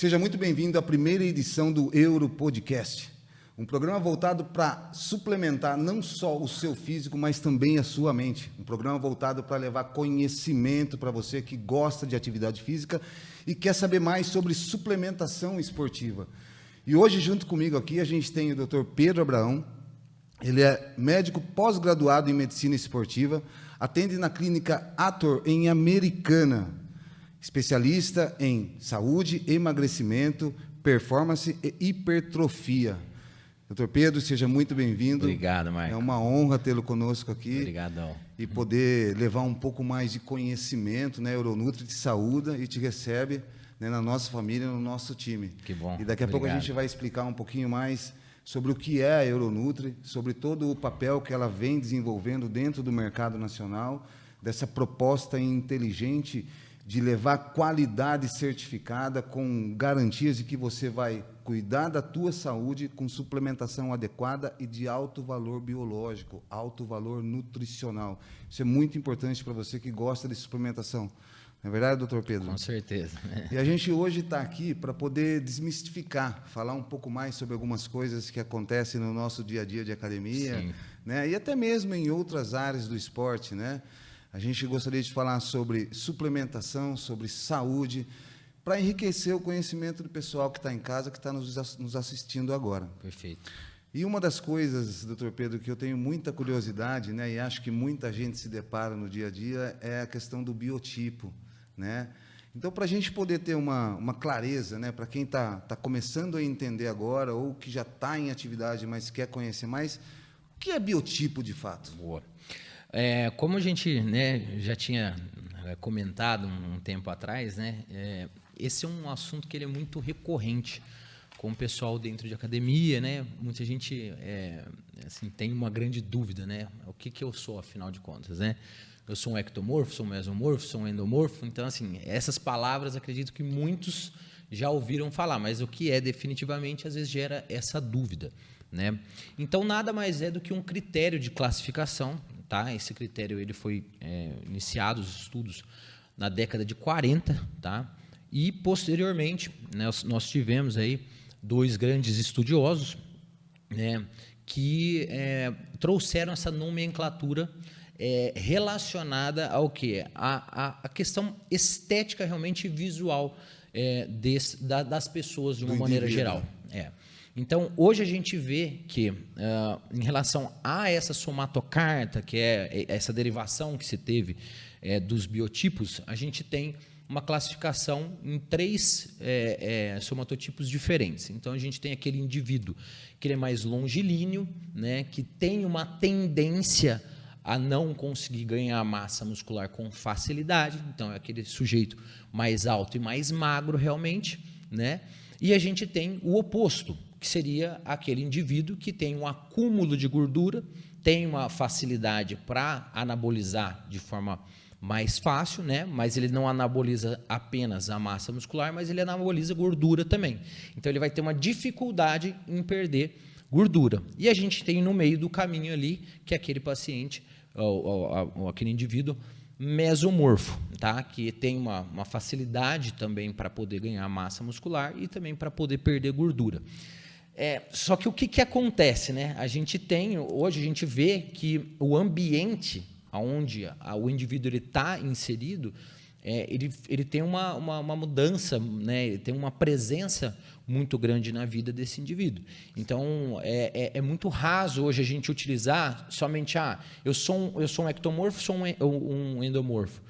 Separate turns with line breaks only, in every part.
Seja muito bem-vindo à primeira edição do Euro Podcast, um programa voltado para suplementar não só o seu físico, mas também a sua mente. Um programa voltado para levar conhecimento para você que gosta de atividade física e quer saber mais sobre suplementação esportiva. E hoje, junto comigo aqui, a gente tem o Dr. Pedro Abraão. Ele é médico pós-graduado em medicina esportiva, atende na clínica Ator, em Americana, especialista em saúde, emagrecimento, performance e hipertrofia. Doutor Pedro, seja muito bem-vindo.
Obrigado, Marco.
É uma honra tê-lo conosco aqui.
Obrigadão.
E poder levar um pouco mais de conhecimento, né? Euronutri te saúda e te recebe, né, na nossa família, no nosso time.
Que bom.
E daqui a pouco a gente vai explicar um pouquinho mais sobre o que é a Euronutri, sobre todo o papel que ela vem desenvolvendo dentro do mercado nacional, dessa proposta inteligente de levar qualidade certificada com garantias de que você vai cuidar da tua saúde com suplementação adequada e de alto valor biológico, alto valor nutricional. Isso é muito importante para você que gosta de suplementação. Não é verdade, doutor Pedro?
Com certeza.
E a gente hoje está aqui para poder desmistificar, falar um pouco mais sobre algumas coisas que acontecem no nosso dia a dia de academia, né? E até mesmo em outras áreas do esporte, né? A gente gostaria de falar sobre suplementação, sobre saúde, para enriquecer o conhecimento do pessoal que está em casa, que está nos assistindo agora.
Perfeito.
E uma das coisas, doutor Pedro, que eu tenho muita curiosidade, né, e acho que muita gente se depara no dia a dia, é a questão do biotipo, né? Então, para a gente poder ter uma clareza, né, para quem está começando a entender agora, ou que já está em atividade, mas quer conhecer mais, o que é biotipo de fato?
Boa. Como a gente, né, já tinha comentado um tempo atrás, né, esse é um assunto que ele é muito recorrente com o pessoal dentro de academia, né? Muita gente assim, tem uma grande dúvida, né? O que eu sou, afinal de contas, né? Eu sou um ectomorfo, sou um mesomorfo, sou um endomorfo. Então, assim, essas palavras, acredito que muitos já ouviram falar, mas o que é definitivamente, às vezes, gera essa dúvida, né? Então, nada mais é do que um critério de classificação, tá? Esse critério ele foi iniciado, os estudos, na década de 40, tá? E, posteriormente, né, nós tivemos aí dois grandes estudiosos, né, que trouxeram essa nomenclatura relacionada ao quê? A questão estética realmente visual das pessoas de uma maneira geral. Então, hoje a gente vê que, em relação a essa somatocarta, que é essa derivação que se teve dos biotipos, a gente tem uma classificação em três somatotipos diferentes. Então, a gente tem aquele indivíduo que ele é mais longilíneo, né, que tem uma tendência a não conseguir ganhar massa muscular com facilidade. Então, é aquele sujeito mais alto e mais magro realmente, né? E a gente tem o oposto, que seria aquele indivíduo que tem um acúmulo de gordura, tem uma facilidade para anabolizar de forma mais fácil, né? Mas ele não anaboliza apenas a massa muscular, mas ele anaboliza gordura também. Então, ele vai ter uma dificuldade em perder gordura. E a gente tem no meio do caminho ali, que é aquele paciente, ou aquele indivíduo mesomorfo, tá? Que tem uma facilidade também para poder ganhar massa muscular e também para poder perder gordura. Só que o que acontece, né? Hoje a gente vê que o ambiente onde o indivíduo está inserido, ele tem uma mudança, né? Ele tem uma presença muito grande na vida desse indivíduo. Então, é muito raso hoje a gente utilizar somente, eu sou um ectomorfo, sou um endomorfo,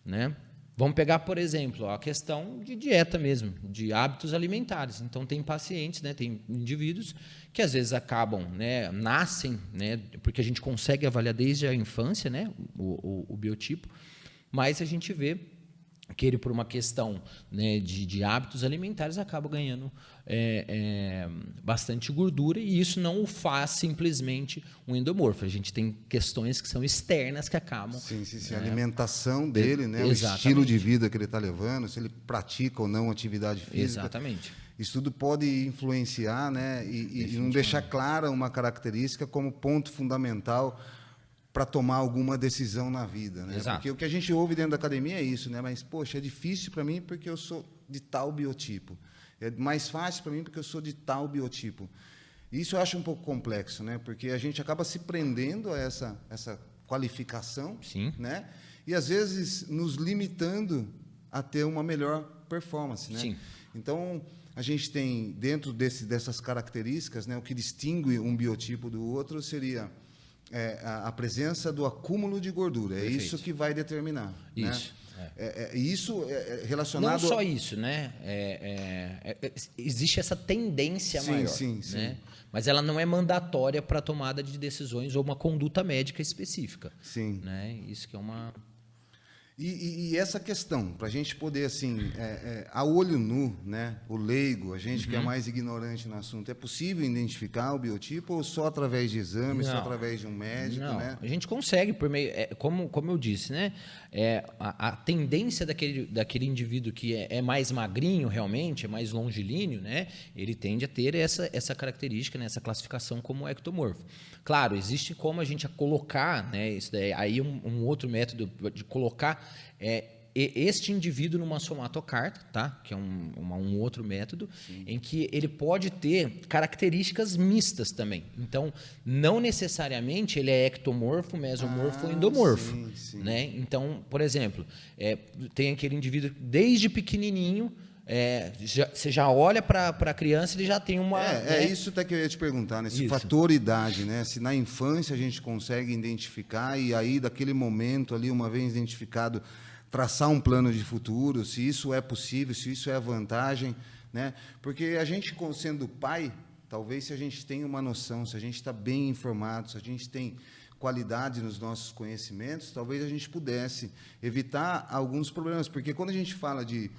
né? Vamos pegar, por exemplo, a questão de dieta mesmo, de hábitos alimentares. Então, tem pacientes, né, tem indivíduos que às vezes acabam, né, nascem, né, porque a gente consegue avaliar desde a infância, né, o biotipo, mas a gente vê que ele, por uma questão, né, de hábitos alimentares, acaba ganhando bastante gordura, e isso não o faz simplesmente um endomorfo. A gente tem questões que são externas que acabam...
Sim, a alimentação dele, né, o estilo de vida que ele está levando, se ele pratica ou não atividade física.
Exatamente.
Isso tudo pode influenciar, né, e não deixar clara uma característica como ponto fundamental para tomar alguma decisão na vida, né?
Exato.
Porque o que a gente ouve dentro da academia é isso, né? Mas, poxa, é difícil para mim porque eu sou de tal biotipo. É mais fácil para mim porque eu sou de tal biotipo. Isso eu acho um pouco complexo, né? Porque a gente acaba se prendendo a essa qualificação,
Sim.
né? E às vezes nos limitando a ter uma melhor performance, né?
Sim.
Então, a gente tem dentro dessas características, né, o que distingue um biotipo do outro seria a presença do acúmulo de gordura. É
Perfeito.
isso que vai determinar.
Isso.
Né? Isso é relacionado...
Não só isso, né? Existe essa tendência
Sim,
maior,
sim, sim.
né? Mas ela não é mandatória para a tomada de decisões ou uma conduta médica específica.
Sim.
Né? Isso que é uma...
E essa questão, para a gente poder, assim, a olho nu, né, o leigo, a gente que é mais ignorante no assunto, é possível identificar o biotipo ou só através de exames, só através de um médico?
Não,
né?
a gente consegue, por meio, como eu disse, né? A tendência daquele indivíduo que é mais magrinho, realmente, é mais longilíneo, né? Ele tende a ter essa característica, né? Essa classificação como ectomorfo. Claro, existe como a gente colocar, né? Isso daí, aí um outro método de colocar este indivíduo numa somatocarta, tá? Que é um outro método, em que ele pode ter características mistas também. Então, não necessariamente ele é ectomorfo, mesomorfo ou endomorfo.
Sim, sim.
Né? Então, por exemplo, tem aquele indivíduo desde pequenininho, você já olha para a criança, ele já tem uma...
É isso até que eu ia te perguntar, né? Esse
Isso.
fator idade, né? Se na infância a gente consegue identificar e aí, daquele momento ali, uma vez identificado, traçar um plano de futuro, se isso é possível, se isso é vantagem, né? Porque a gente, sendo pai, talvez se a gente tem uma noção, se a gente está bem informado, se a gente tem qualidade nos nossos conhecimentos, talvez a gente pudesse evitar alguns problemas. Porque quando a gente fala de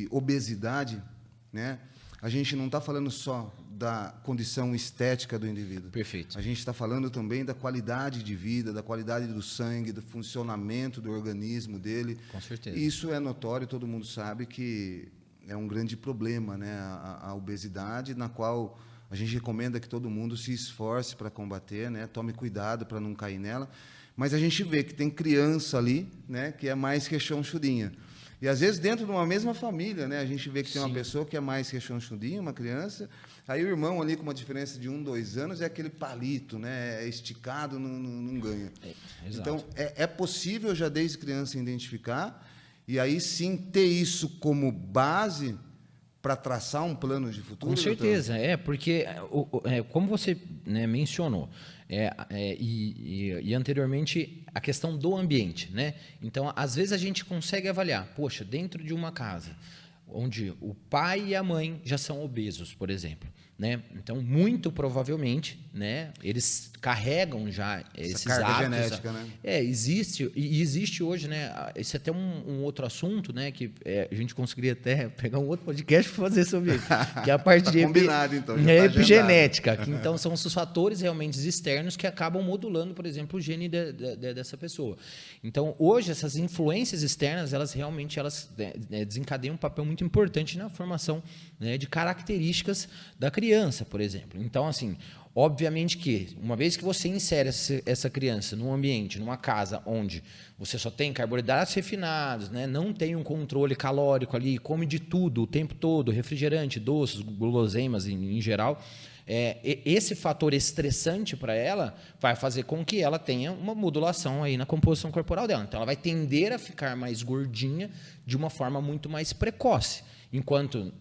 obesidade, né, a gente não está falando só da condição estética do indivíduo.
Perfeito.
A gente está falando também da qualidade de vida, da qualidade do sangue, do funcionamento do organismo dele.
Com certeza.
Isso é notório, todo mundo sabe que é um grande problema, né, a obesidade, na qual a gente recomenda que todo mundo se esforce para combater, né, tome cuidado para não cair nela. Mas a gente vê que tem criança ali, né, que é mais rechonchudinha. E, às vezes, dentro de uma mesma família, né, a gente vê que tem uma pessoa que é mais rechonchudinha, uma criança, aí o irmão ali com uma diferença de 1, 2 anos é aquele palito, né, é esticado, não ganha.
Exato.
Então, é possível já desde criança identificar e aí sim ter isso como base para traçar um plano de futuro?
Com certeza, porque, como você, né, mencionou, e anteriormente, a questão do ambiente, né? Então, às vezes a gente consegue avaliar, poxa, dentro de uma casa onde o pai e a mãe já são obesos, por exemplo, né? Então, muito provavelmente, né, eles carregam já esses
carga
hábitos.
genética, né?
Existe hoje, né? Esse é até um outro assunto, né? Que a gente conseguiria até pegar um outro podcast para fazer sobre isso, que é a parte de
combinado, então, já tá
epigenética, que então são os fatores realmente externos que acabam modulando, por exemplo, o gene dessa pessoa. Então, hoje, essas influências externas, elas desencadeiam um papel muito importante na formação, né, de características da criança, por exemplo. Então, assim, obviamente que, uma vez que você insere essa criança num ambiente, numa casa onde você só tem carboidratos refinados, né, não tem um controle calórico ali, come de tudo o tempo todo, refrigerante, doces, guloseimas em geral, esse fator estressante para ela vai fazer com que ela tenha uma modulação aí na composição corporal dela. Então, ela vai tender a ficar mais gordinha de uma forma muito mais precoce. Enquanto,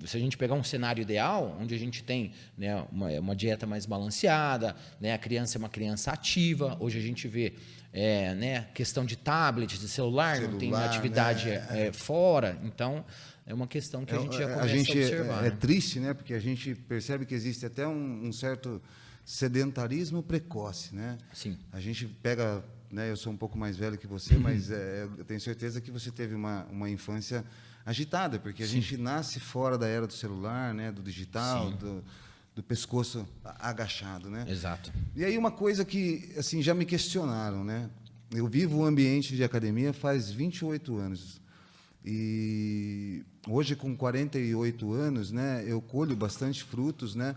se a gente pegar um cenário ideal, onde a gente tem, né, uma dieta mais balanceada, né, a criança é uma criança ativa, hoje a gente vê né, questão de tablet, de celular não tem atividade, né, fora, então é uma questão que a gente já começa a observar.
É triste, né, porque a gente percebe que existe até um certo sedentarismo precoce, né?
Sim.
A gente pega, né, eu sou um pouco mais velho que você, mas eu tenho certeza que você teve uma infância agitada, porque a gente nasce fora da era do celular, né, do digital, do pescoço agachado, né?
Exato.
E aí uma coisa que, assim, já me questionaram, né? Eu vivo o ambiente de academia faz 28 anos. E hoje, com 48 anos, né, eu colho bastante frutos, né?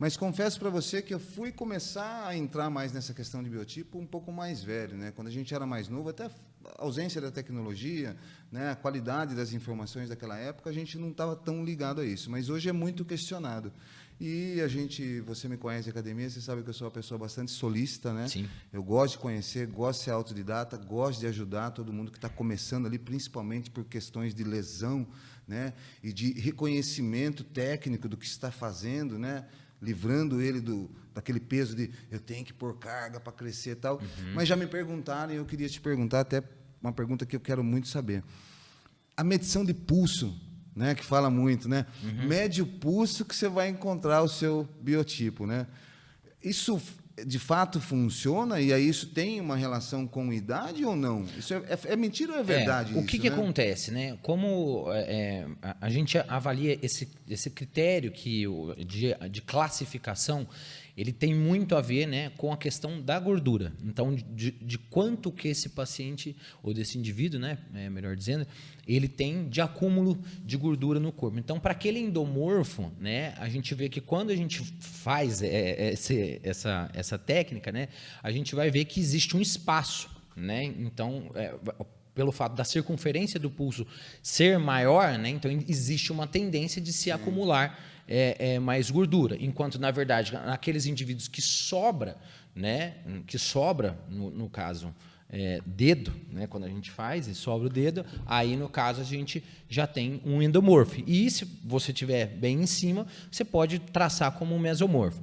Mas confesso para você que eu fui começar a entrar mais nessa questão de biotipo um pouco mais velho, né? Quando a gente era mais novo, até a ausência da tecnologia, né? A qualidade das informações daquela época, a gente não estava tão ligado a isso. Mas hoje é muito questionado. E você me conhece de academia, você sabe que eu sou uma pessoa bastante solícita, né?
Sim.
Eu gosto de conhecer, gosto de ser autodidata, gosto de ajudar todo mundo que está começando ali, principalmente por questões de lesão, né? E de reconhecimento técnico do que está fazendo, né? Livrando ele daquele peso de eu tenho que pôr carga para crescer e tal. Mas já me perguntaram, e eu queria te perguntar, até uma pergunta que eu quero muito saber. A medição de pulso, né, que fala muito, né? Mede o pulso que você vai encontrar o seu biotipo, né? Isso de fato funciona e aí isso tem uma relação com idade ou não? Isso é mentira ou é verdade?
O que
né?
acontece, né? Como a gente avalia esse critério de classificação, ele tem muito a ver, né, com a questão da gordura. Então, de quanto que esse paciente, ou desse indivíduo, né, melhor dizendo, ele tem de acúmulo de gordura no corpo. Então, para aquele endomorfo, né, a gente vê que quando a gente faz essa técnica, né, a gente vai ver que existe um espaço, né? Então, pelo fato da circunferência do pulso ser maior, né, então existe uma tendência de se acumular mais gordura, enquanto, na verdade, naqueles indivíduos que sobra, né, no caso, dedo, né, quando a gente faz e sobra o dedo, aí, no caso, a gente já tem um endomorfo. E se você estiver bem em cima, você pode traçar como um mesomorfo.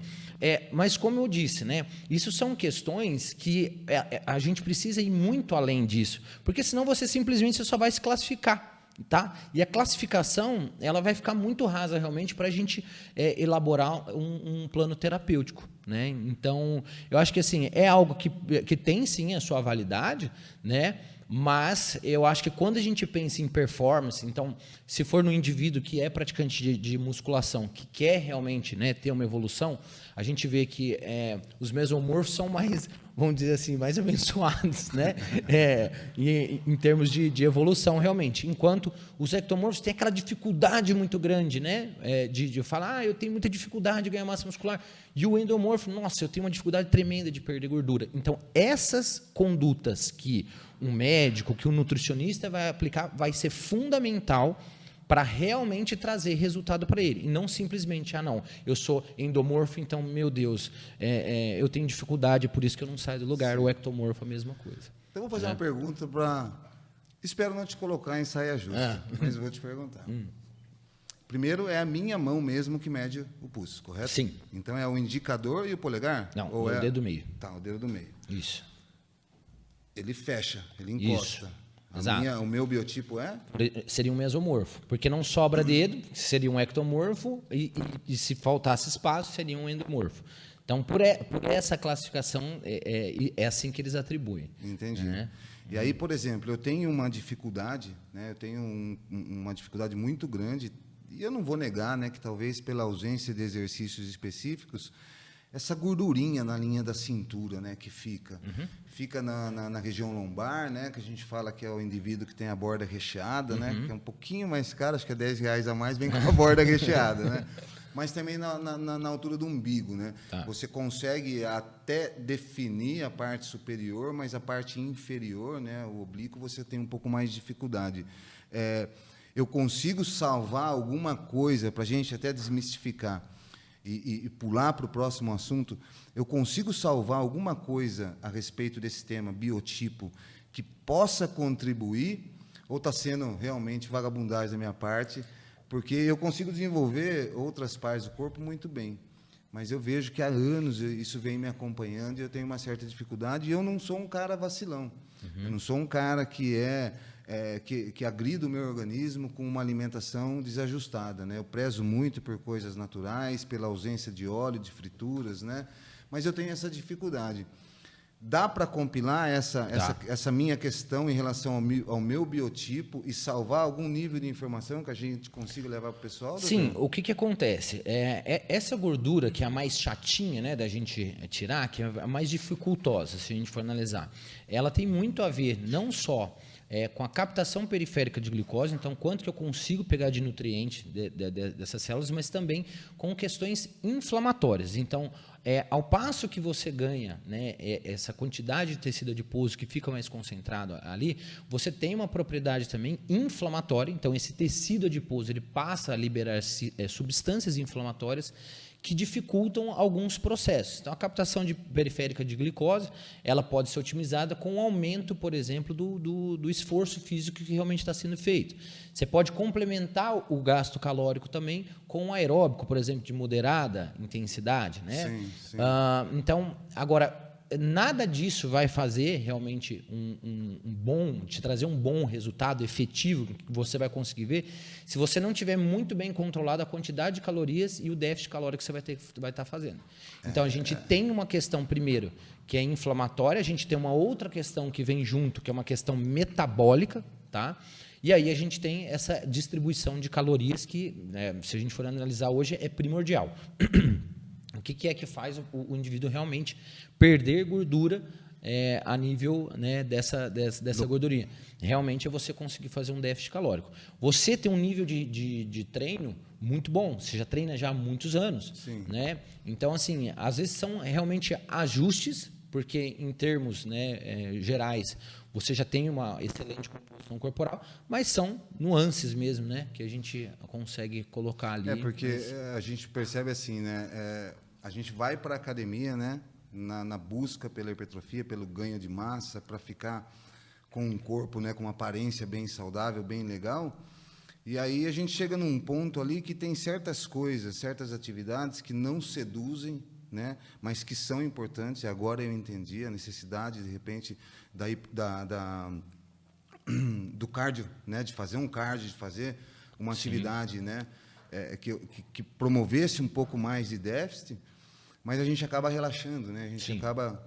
Mas, como eu disse, né, isso são questões que a gente precisa ir muito além disso, porque senão você simplesmente só vai se classificar. Tá? E a classificação ela vai ficar muito rasa realmente para a gente elaborar um plano terapêutico, né? Então, eu acho que assim, é algo que tem sim a sua validade, né? Mas eu acho que quando a gente pensa em performance, então, se for no indivíduo que é praticante de musculação, que quer realmente, né, ter uma evolução, a gente vê que os mesomorfos são mais, vamos dizer assim, mais abençoados, né? Em termos de evolução, realmente. Enquanto os ectomorfos têm aquela dificuldade muito grande, né? De falar, eu tenho muita dificuldade de ganhar massa muscular. E o endomorfo, nossa, eu tenho uma dificuldade tremenda de perder gordura. Então, essas condutas que um médico, que um nutricionista vai aplicar, vai ser fundamental para realmente trazer resultado para ele. E não simplesmente, não, eu sou endomorfo, então, meu Deus, eu tenho dificuldade, por isso que eu não saio do lugar. O ectomorfo, a mesma coisa.
Então, vou fazer uma pergunta para... Espero não te colocar em saia justa, mas eu vou te perguntar. Primeiro, é a minha mão mesmo que mede o pulso, correto?
Sim.
Então, é o indicador e o polegar?
Não, ou o dedo do meio.
Tá, o dedo do meio.
Isso.
Ele fecha, ele encosta.
Isso. Exato.
O meu biotipo
seria um mesomorfo, porque não sobra dedo, seria um ectomorfo, e se faltasse espaço, seria um endomorfo. Então, por essa classificação, é assim que eles atribuem.
Entendi. E aí, por exemplo, eu tenho uma dificuldade, né? Eu tenho uma dificuldade muito grande, e eu não vou negar, né, que talvez pela ausência de exercícios específicos, essa gordurinha na linha da cintura, né, que fica na região lombar, né, que a gente fala que é o indivíduo que tem a borda recheada, né, que é um pouquinho mais caro, acho que é R$10 a mais, vem com a borda recheada, né, mas também na altura do umbigo, né, você consegue até definir a parte superior, mas a parte inferior, né, o oblíquo, você tem um pouco mais de dificuldade. Eu consigo salvar alguma coisa para a gente até desmistificar e pular para o próximo assunto, eu consigo salvar alguma coisa a respeito desse tema biotipo que possa contribuir ou está sendo realmente vagabundagem da minha parte? Porque eu consigo desenvolver outras partes do corpo muito bem, mas eu vejo que há anos isso vem me acompanhando e eu tenho uma certa dificuldade e eu não sou um cara vacilão. Eu não sou um cara que agrida o meu organismo com uma alimentação desajustada, né? Eu prezo muito por coisas naturais, pela ausência de óleo, de frituras, né? Mas eu tenho essa dificuldade. Dá para compilar essa minha questão em relação ao meu biotipo e salvar algum nível de informação que a gente consiga levar para o pessoal?
Sim,
doutor?
o que acontece? Essa gordura que é a mais chatinha, né, da gente tirar, que é a mais dificultosa, se a gente for analisar, ela tem muito a ver não só com a captação periférica de glicose, então quanto que eu consigo pegar de nutriente dessas células, mas também com questões inflamatórias. Então, ao passo que você ganha, né, essa quantidade de tecido adiposo que fica mais concentrado ali, você tem uma propriedade também inflamatória. Então, esse tecido adiposo ele passa a liberar substâncias inflamatórias que dificultam alguns processos. Então, a captação periférica de glicose ela pode ser otimizada com o aumento, por exemplo, do esforço físico que realmente está sendo feito. Você pode complementar o gasto calórico também com um aeróbico, por exemplo, de moderada intensidade, né?
Sim, sim.
Então, agora, nada disso vai fazer realmente te trazer um bom resultado efetivo que você vai conseguir ver se você não tiver muito bem controlado a quantidade de calorias e o déficit calórico que você vai estar fazendo. Então, a gente tem uma questão, primeiro, que é inflamatória, a gente tem uma outra questão que vem junto, que é uma questão metabólica, tá? E aí a gente tem essa distribuição de calorias que, se a gente for analisar hoje, é primordial. O que é que faz o indivíduo realmente perder gordura a nível, né, dessa gordurinha? Realmente é você conseguir fazer um déficit calórico. Você tem um nível de treino muito bom, você já treina já há muitos anos.
Sim.
Né? Então, assim, às vezes são realmente ajustes, porque em termos, né, gerais, você já tem uma excelente composição corporal, mas são nuances mesmo, né, que a gente consegue colocar ali.
Porque a gente percebe assim, né, a gente vai para a academia, né, na busca pela hipertrofia, pelo ganho de massa, para ficar com um corpo, né, com uma aparência bem saudável, bem legal. E aí a gente chega num ponto ali que tem certas coisas, certas atividades que não seduzem, né, mas que são importantes. E agora eu entendi a necessidade, de repente, do cardio, né, de fazer um cardio, de fazer uma atividade, né, que promovesse um pouco mais de déficit, mas a gente acaba relaxando, né? A gente acaba...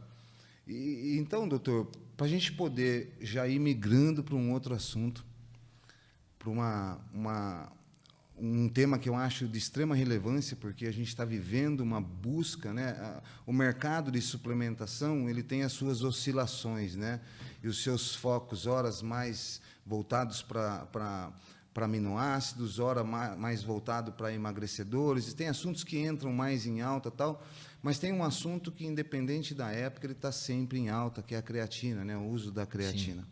Então, doutor, para a gente poder já ir migrando para um outro assunto, para um tema que eu acho de extrema relevância, porque a gente está vivendo uma busca, né? O mercado de suplementação ele tem as suas oscilações, né? E os seus focos, horas mais voltados para aminoácidos, hora mais voltado para emagrecedores, e tem assuntos que entram mais em alta tal, mas tem um assunto que, independente da época, ele está sempre em alta, que é a creatina, né? O uso da creatina.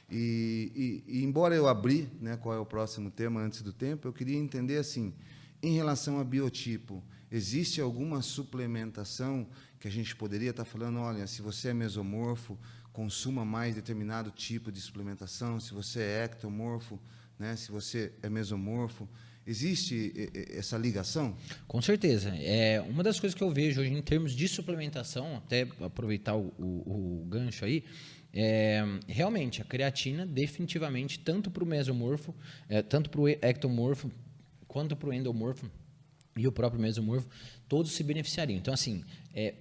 E embora eu abri, né, qual é o próximo tema antes do tempo, eu queria entender assim, em relação a biotipo, existe alguma suplementação que a gente poderia estar falando, olha, se você é mesomorfo, consuma mais determinado tipo de suplementação, se você é ectomorfo, né, se você é mesomorfo, existe essa ligação?
Com certeza. Uma das coisas que eu vejo hoje em termos de suplementação, até aproveitar o gancho aí, realmente a creatina definitivamente, tanto para o mesomorfo, tanto para o ectomorfo, quanto para o endomorfo e o próprio mesomorfo, todos se beneficiariam. Então, assim,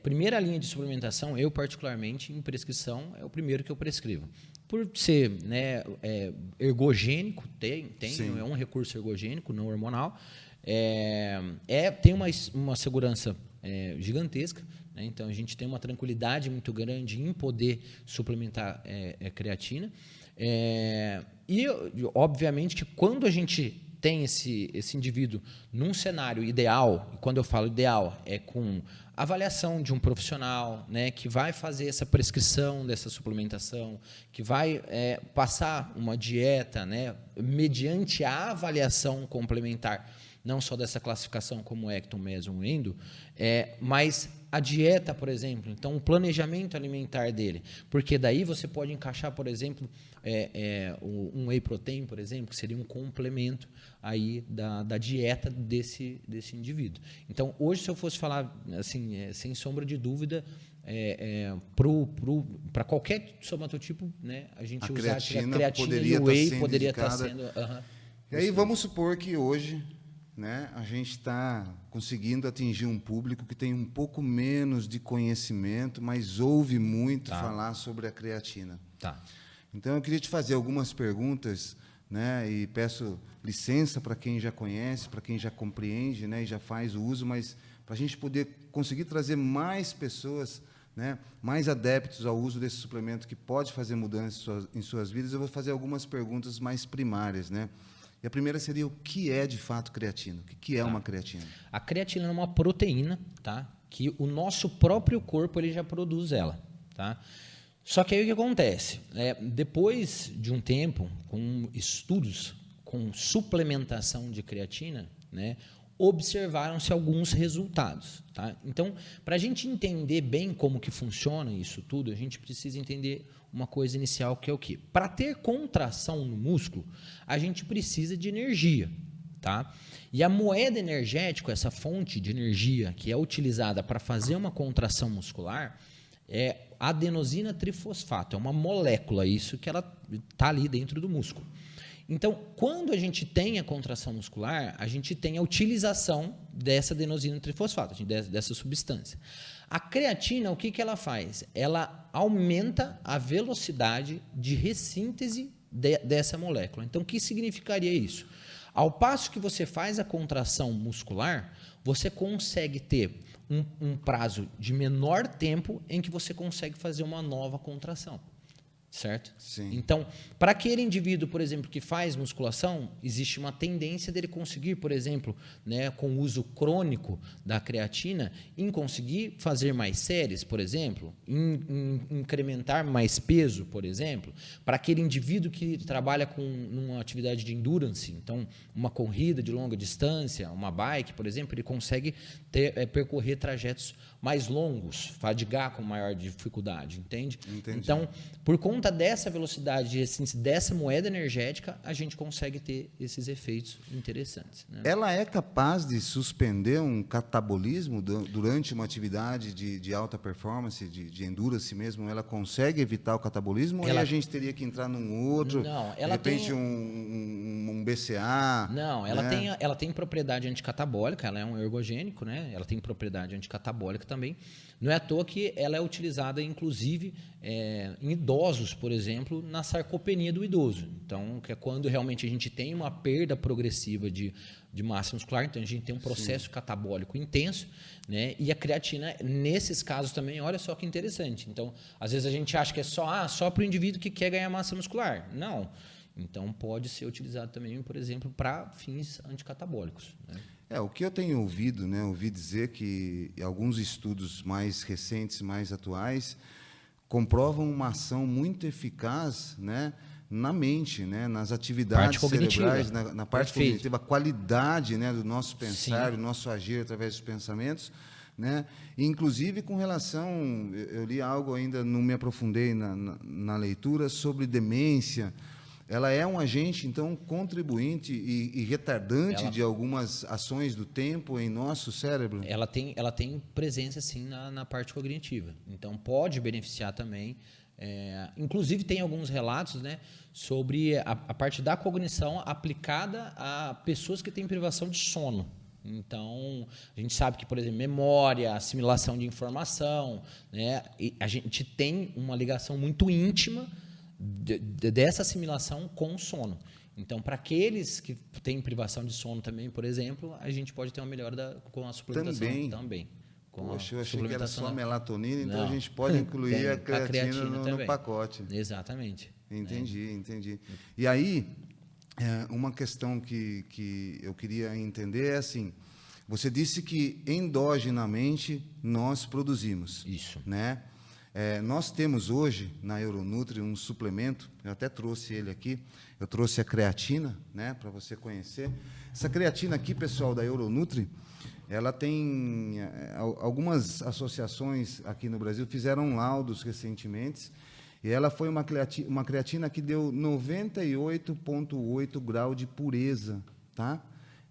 primeira linha de suplementação, eu particularmente, em prescrição, é o primeiro que eu prescrevo. Por ser, né, ergogênico, é um recurso ergogênico, não hormonal, tem uma segurança gigantesca, né? Então, a gente tem uma tranquilidade muito grande em poder suplementar creatina. E, obviamente, que quando a gente tem esse indivíduo num cenário ideal, e quando eu falo ideal, é com avaliação de um profissional, né, que vai fazer essa prescrição dessa suplementação, que vai passar uma dieta, né, mediante a avaliação complementar, não só dessa classificação como ecto, meso, endo, mas a dieta, por exemplo, então o planejamento alimentar dele, porque daí você pode encaixar, por exemplo, um whey protein, por exemplo, que seria um complemento aí da dieta desse indivíduo. Então, hoje, se eu fosse falar, assim, sem sombra de dúvida, para qualquer somatotipo, né, a gente usar a creatina e o whey poderia estar sendo...
E aí, vamos supor que hoje, né, a gente está conseguindo atingir um público que tem um pouco menos de conhecimento, mas ouve muito falar sobre a creatina.
Tá.
Então, eu queria te fazer algumas perguntas, né, e peço licença para quem já conhece, para quem já compreende, né, e já faz o uso, mas para a gente poder conseguir trazer mais pessoas, né, mais adeptos ao uso desse suplemento que pode fazer mudanças em suas vidas, eu vou fazer algumas perguntas mais primárias, né? E a primeira seria o que é de fato creatina? O que é uma creatina?
A creatina é uma proteína, tá? Que o nosso próprio corpo ele já produz ela, tá? Só que aí o que acontece? Depois de um tempo, com estudos com suplementação de creatina, né, observaram-se alguns resultados. Tá? Então, para a gente entender bem como que funciona isso tudo, a gente precisa entender uma coisa inicial, que é o quê? Para ter contração no músculo, a gente precisa de energia. Tá? E a moeda energética, essa fonte de energia que é utilizada para fazer uma contração muscular, é adenosina trifosfato, é uma molécula, isso que ela está ali dentro do músculo. Então, quando a gente tem a contração muscular, a gente tem a utilização dessa adenosina trifosfato, dessa substância. A creatina, o que ela faz? Ela aumenta a velocidade de ressíntese dessa molécula. Então, o que significaria isso? Ao passo que você faz a contração muscular, você consegue ter um prazo de menor tempo em que você consegue fazer uma nova contração. Certo?
Sim.
Então, para aquele indivíduo, por exemplo, que faz musculação, existe uma tendência dele conseguir, por exemplo, né, com o uso crônico da creatina, em conseguir fazer mais séries, por exemplo, em incrementar mais peso, por exemplo. Para aquele indivíduo que trabalha com uma atividade de endurance, então, uma corrida de longa distância, uma bike, por exemplo, ele consegue percorrer trajetos mais longos, fadigar com maior dificuldade, entende?
Entendi.
Então, por conta dessa velocidade de ressíntese, dessa moeda energética, a gente consegue ter esses efeitos interessantes. Né?
Ela é capaz de suspender um catabolismo durante uma atividade de alta performance, de endurance mesmo? Ela consegue evitar o catabolismo ou a gente teria que entrar num outro,
não,
de repente um BCA?
Não, ela,
né?
ela tem propriedade anticatabólica, ela é um ergogênico, né? Ela tem propriedade anticatabólica também. Não é à toa que ela é utilizada, inclusive, em idosos, por exemplo, na sarcopenia do idoso. Então, que é quando realmente a gente tem uma perda progressiva de massa muscular, então a gente tem um processo catabólico intenso, né? E a creatina, nesses casos também, olha só que interessante. Então, às vezes a gente acha que é só para o indivíduo que quer ganhar massa muscular. Não. Então, pode ser utilizado também, por exemplo, para fins anticatabólicos. Né?
O que eu tenho ouvido, né, ouvi dizer que alguns estudos mais recentes, mais atuais, comprovam uma ação muito eficaz, né, na mente, né, nas atividades cerebrais, na parte cognitiva, a qualidade, né, do nosso pensar, do nosso agir através dos pensamentos. Né? Inclusive, com relação, eu li algo ainda, não me aprofundei na leitura, sobre demência. Ela é um agente, então, contribuinte e retardante de algumas ações do tempo em nosso cérebro?
Ela tem presença, sim, na parte cognitiva. Então, pode beneficiar também. Inclusive, tem alguns relatos, né, sobre a parte da cognição aplicada a pessoas que têm privação de sono. Então, a gente sabe que, por exemplo, memória, assimilação de informação, né, a gente tem uma ligação muito íntima dessa assimilação com o sono. Então, para aqueles que têm privação de sono também, por exemplo, a gente pode ter uma melhora com a suplementação também.
Poxa, eu achei que era só melatonina, então a gente pode incluir a creatina no pacote.
Exatamente.
Entendi. E aí, uma questão que eu queria entender é assim, você disse que endogenamente nós produzimos.
Isso.
Né? Nós temos hoje na Euronutri um suplemento, eu até trouxe ele aqui, eu trouxe a creatina, né, para você conhecer. Essa creatina aqui, pessoal, da Euronutri, ela tem algumas associações aqui no Brasil, fizeram laudos recentemente, e ela foi uma creatina que deu 98,8 grau de pureza, tá?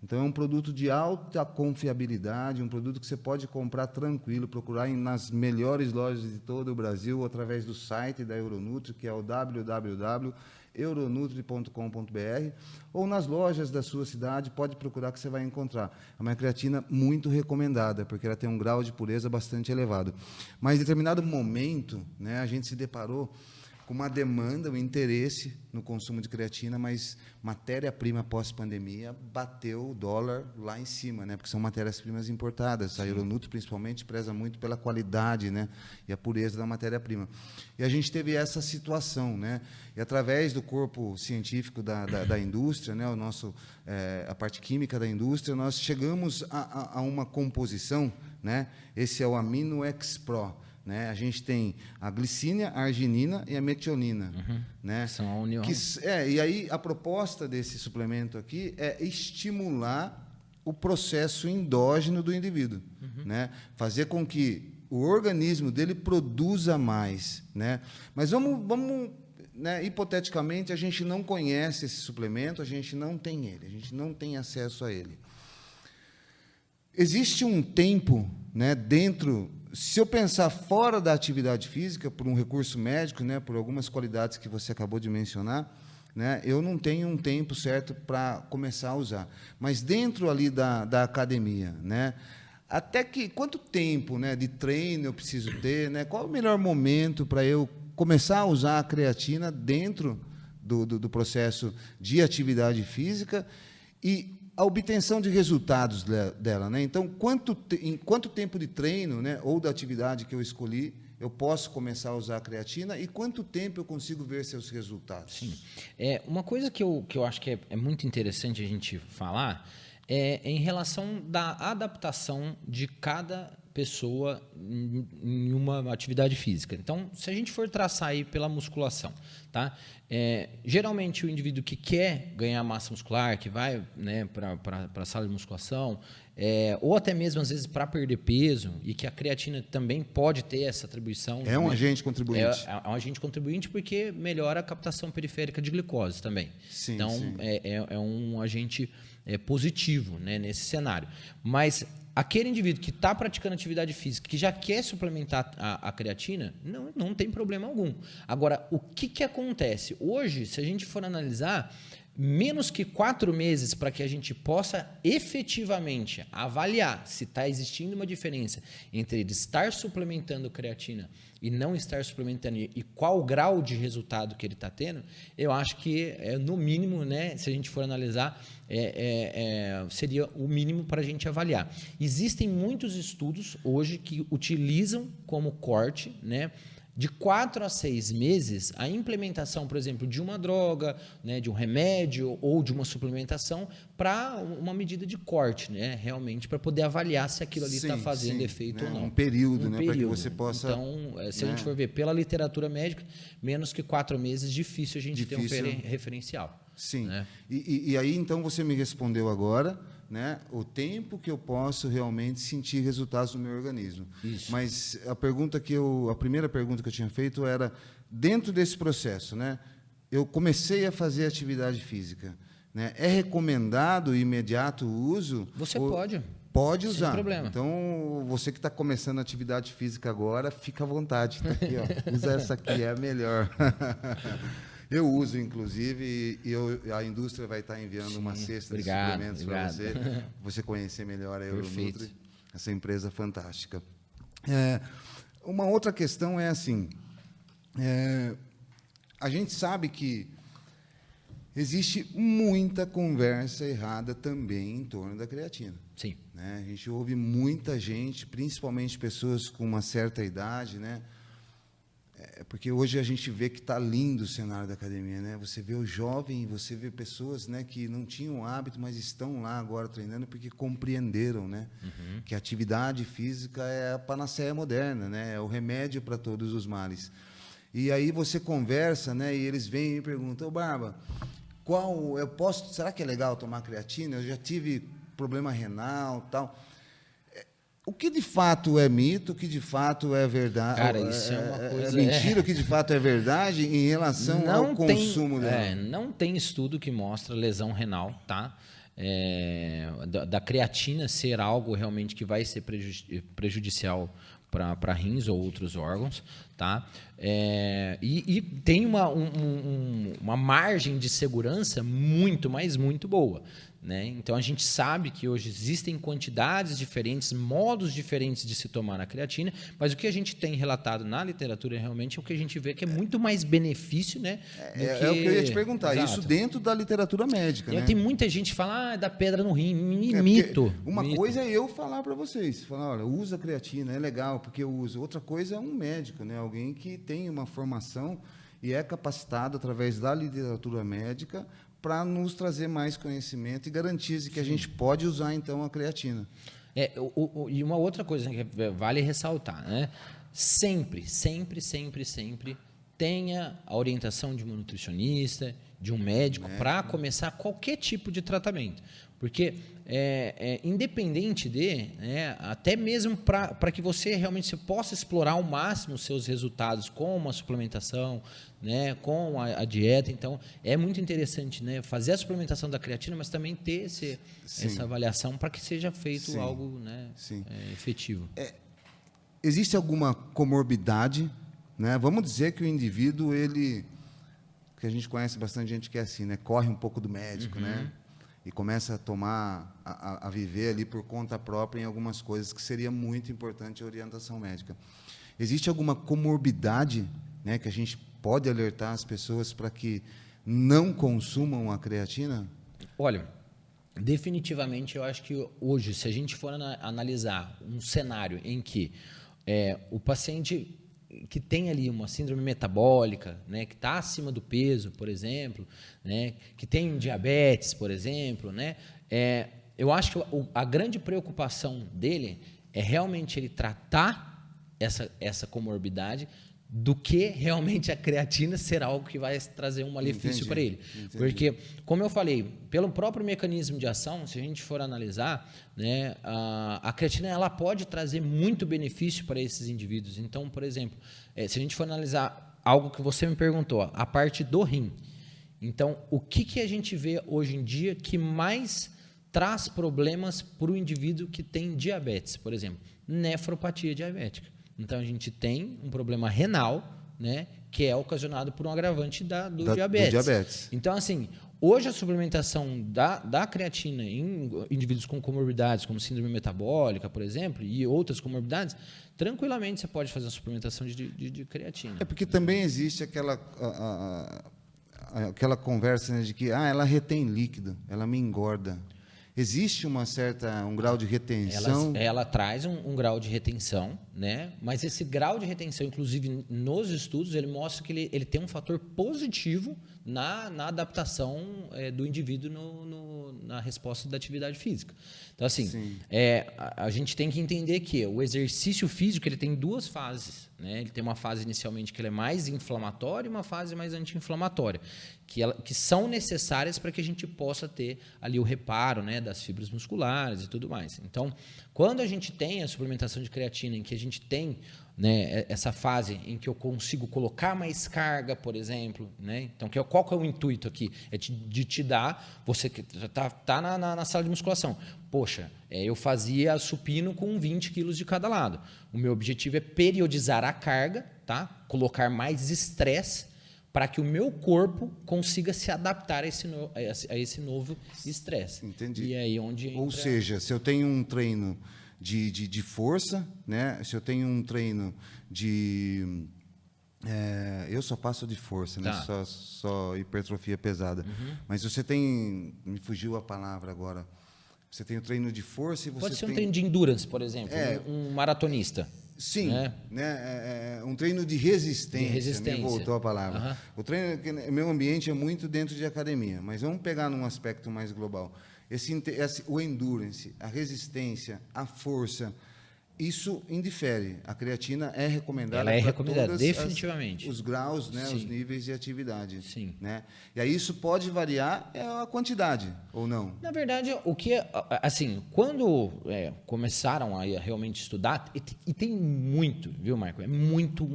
Então, é um produto de alta confiabilidade, um produto que você pode comprar tranquilo, procurar nas melhores lojas de todo o Brasil, através do site da Euronutri, que é o www.euronutri.com.br, ou nas lojas da sua cidade, pode procurar que você vai encontrar. É uma creatina muito recomendada, porque ela tem um grau de pureza bastante elevado. Mas, em determinado momento, né, a gente se deparou com uma demanda, um interesse no consumo de creatina, mas matéria-prima pós-pandemia bateu o dólar lá em cima, né? Porque são matérias-primas importadas. A Euronutri, principalmente, preza muito pela qualidade, né? E a pureza da matéria-prima. E a gente teve essa situação, né? E através do corpo científico da indústria, né? A parte química da indústria, nós chegamos a uma composição, né? Esse é o Amino X-Pro. Né? A gente tem a glicínia, a arginina e a metionina. Né?
São a união.
E aí a proposta desse suplemento aqui é estimular o processo endógeno do indivíduo. Né? Fazer com que o organismo dele produza mais. Né? Mas vamos né? Hipoteticamente, a gente não conhece esse suplemento, a gente não tem ele, a gente não tem acesso a ele. Existe um tempo, né, dentro... Se eu pensar fora da atividade física, por um recurso médico, né, por algumas qualidades que você acabou de mencionar, né, eu não tenho um tempo certo para começar a usar. Mas dentro ali da academia, né, quanto tempo, né, de treino eu preciso ter? Né, qual é o melhor momento para eu começar a usar a creatina dentro do processo de atividade física e a obtenção de resultados dela, né? Então, em quanto tempo de treino, né, ou da atividade que eu escolhi, eu posso começar a usar a creatina e quanto tempo eu consigo ver seus resultados?
Sim. Uma coisa que eu acho que é muito interessante a gente falar é em relação da adaptação de cada pessoa em uma atividade física. Então, se a gente for traçar aí pela musculação, tá? Geralmente o indivíduo que quer ganhar massa muscular, que vai, né, para a sala de musculação, ou até mesmo às vezes para perder peso, e que a creatina também pode ter essa atribuição.
É um agente contribuinte.
É um agente contribuinte porque melhora a captação periférica de glicose também.
Sim,
então,
sim.
É um agente positivo, né, nesse cenário. Mas aquele indivíduo que está praticando atividade física, que já quer suplementar a creatina, não tem problema algum. Agora, o que acontece? Hoje, se a gente for analisar, menos que 4 meses para que a gente possa efetivamente avaliar se está existindo uma diferença entre ele estar suplementando creatina e não estar suplementando e qual o grau de resultado que ele está tendo, eu acho que, no mínimo, né, se a gente for analisar, seria o mínimo para a gente avaliar. Existem muitos estudos hoje que utilizam como corte, né, de 4 a 6 meses, a implementação, por exemplo, de uma droga, né, de um remédio ou de uma suplementação para uma medida de corte, né, realmente, para poder avaliar se aquilo ali está fazendo efeito, né, ou não.
Um período, né, para que você possa...
Então, se a gente for ver pela literatura médica, menos que 4 meses, difícil a gente ter um referencial.
Sim.
Né?
E aí, então, você me respondeu agora, né, o tempo que eu posso realmente sentir resultados no meu organismo.
Isso.
Mas a primeira pergunta que eu tinha feito era, dentro desse processo, né, eu comecei a fazer atividade física, né, é recomendado o imediato uso?
Você pode.
Pode usar.
Sem problema.
Então, você que está começando a atividade física agora, fica à vontade. Tá aqui, ó. Usa essa aqui, é a melhor. Eu uso, inclusive, e a indústria vai estar enviando uma cesta de suplementos para você conhecer melhor a Euronutri, essa empresa fantástica. Uma outra questão é assim, a gente sabe que existe muita conversa errada também em torno da creatina.
Sim.
Né? A gente ouve muita gente, principalmente pessoas com uma certa idade, né? Porque hoje a gente vê que está lindo o cenário da academia, né? Você vê o jovem, você vê pessoas, né, que não tinham hábito, mas estão lá agora treinando porque compreenderam, né, que a atividade física é a panaceia moderna, né? É o remédio para todos os males. E aí você conversa, né, e eles vêm e perguntam: Barba, será que é legal tomar creatina? Eu já tive problema renal, tal. O que de fato é mito, o que de fato é verdade?
Cara, isso é uma coisa...
É mentira, o que de fato é verdade em relação ao consumo dela?
Não tem estudo que mostra lesão renal, tá? Da creatina ser algo realmente que vai ser prejudicial para rins ou outros órgãos, tá? E tem uma margem de segurança muito, mas muito boa, né? Então, a gente sabe que hoje existem quantidades diferentes, modos diferentes de se tomar a creatina, mas o que a gente tem relatado na literatura realmente é o que a gente vê que é muito mais benefício, né?
É o que eu ia te perguntar.
Exato.
Isso dentro da literatura médica, né?
Tem muita gente que fala, dá pedra no rim,
Porque
mito.
Uma coisa é eu falar para vocês, falar, olha, usa creatina, é legal, porque eu uso. Outra coisa é um médico, né? Alguém que tem uma formação e é capacitado através da literatura médica para nos trazer mais conhecimento e garantias de que a gente pode usar, então, a creatina.
E uma outra coisa que vale ressaltar, né? Sempre tenha a orientação de um nutricionista, de um médico, para começar qualquer tipo de tratamento. Porque, independente até mesmo para que você realmente possa explorar ao máximo os seus resultados com uma suplementação, né, com a dieta. Então, é muito interessante, né, fazer a suplementação da creatina, mas também ter essa avaliação para que seja feito algo, né, efetivo.
Existe alguma comorbidade, né? Vamos dizer que o indivíduo, que a gente conhece bastante gente que é assim, né? Corre um pouco do médico, né? E começa a tomar, a viver ali por conta própria em algumas coisas que seria muito importante a orientação médica. Existe alguma comorbidade, né, que a gente pode alertar as pessoas para que não consumam a creatina?
Olha, definitivamente eu acho que hoje, se a gente for analisar um cenário em que o paciente que tem ali uma síndrome metabólica, né, que está acima do peso, por exemplo, né, que tem diabetes, por exemplo, né, eu acho que a grande preocupação dele é realmente ele tratar essa comorbidade do que realmente a creatina ser algo que vai trazer um malefício para ele.
Entendi.
Porque, como eu falei, pelo próprio mecanismo de ação, se a gente for analisar, né, a creatina ela pode trazer muito benefício para esses indivíduos. Então, por exemplo, se a gente for analisar algo que você me perguntou, a parte do rim. Então, o que a gente vê hoje em dia que mais traz problemas para o indivíduo que tem diabetes, por exemplo? Nefropatia diabética. Então, a gente tem um problema renal, né, que é ocasionado por um agravante do diabetes. Então, assim, hoje a suplementação da creatina em indivíduos com comorbidades, como síndrome metabólica, por exemplo, e outras comorbidades, tranquilamente você pode fazer a suplementação de creatina.
É porque também existe aquela conversa, né, de que ela retém líquido, ela me engorda. Existe um grau de retenção?
Ela traz um grau de retenção, né? Mas esse grau de retenção, inclusive nos estudos, ele mostra que ele tem um fator positivo na adaptação do indivíduo na resposta da atividade física. Então, assim, a gente tem que entender que o exercício físico ele tem duas fases, né? Ele tem uma fase inicialmente que ele é mais inflamatória e uma fase mais anti-inflamatória, que são necessárias para que a gente possa ter ali o reparo, né, das fibras musculares e tudo mais. Então, quando a gente tem a suplementação de creatina, em que a gente tem, né, essa fase em que eu consigo colocar mais carga, por exemplo, né? Então, qual que é o intuito aqui? É de te dar, você que está na sala de musculação. Poxa, eu fazia supino com 20 quilos de cada lado. O meu objetivo é periodizar a carga, tá? Colocar mais estresse para que o meu corpo consiga se adaptar a esse novo estresse.
Entendi.
E aí onde entra...
Ou seja, se eu tenho um treino de força, né? Se eu tenho um treino de... eu só passo de força, né? Só hipertrofia pesada. Mas você tem... Me fugiu a palavra agora. Você tem o treino de força e você
Pode ser um treino de endurance, por exemplo, um maratonista.
Sim, né? Um treino de resistência. Me voltou a palavra. O treino, meu ambiente é muito dentro de academia, mas vamos pegar num aspecto mais global. O endurance, a resistência, a força, isso indifere. A creatina é recomendada.
Ela é recomendada, definitivamente.
Os graus, né? Os níveis de atividade.
Sim.
Né? E aí isso pode variar a quantidade, ou não?
Na verdade, assim, quando começaram a realmente estudar, e tem muito, viu, Marco? É muito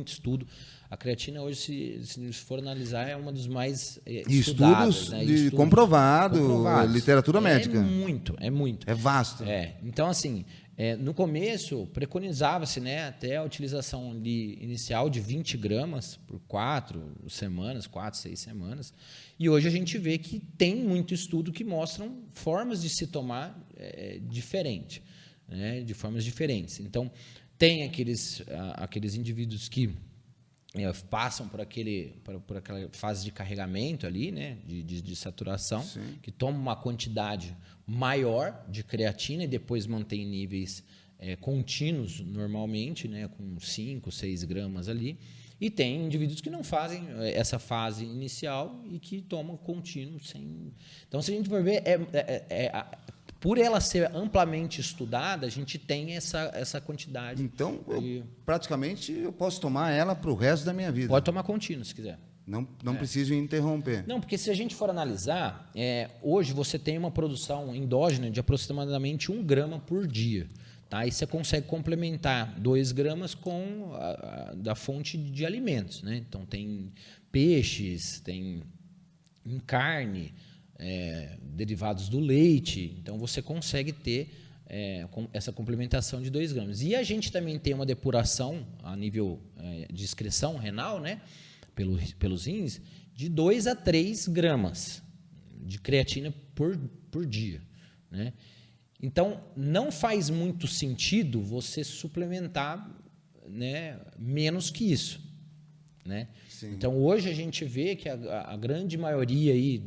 estudo. A creatina hoje, se for analisar, é uma dos mais estudados.
Estudos comprovados, literatura médica.
É muito.
É vasto.
Então, assim, No começo, preconizava-se, né, até a utilização ali inicial de 20 gramas por 4, 6 semanas. E hoje a gente vê que tem muito estudo que mostram formas de se tomar diferente, né, de formas diferentes. Então, tem aqueles indivíduos que passam por aquela fase de carregamento ali, né, de saturação, sim, que tomam uma quantidade maior de creatina e depois mantém níveis contínuos normalmente, né, com 5, 6 gramas ali. E tem indivíduos que não fazem essa fase inicial e que tomam contínuo sem... Então, se a gente for ver, por ela ser amplamente estudada, a gente tem essa quantidade.
Então, praticamente, eu posso tomar ela para o resto da minha vida.
Pode tomar contínuo, se quiser.
Não preciso interromper.
Não, porque se a gente for analisar, hoje você tem uma produção endógena de aproximadamente 1 grama por dia. Tá? E você consegue complementar 2 gramas com da fonte de alimentos. Né? Então, tem peixes, tem carne, derivados do leite. Então, você consegue ter essa complementação de 2 gramas. E a gente também tem uma depuração a nível de excreção renal, né? Pelos rins, de 2 a 3 gramas de creatina por dia. Né? Então, não faz muito sentido você suplementar, né, menos que isso. Né? Então, hoje a gente vê que a grande maioria aí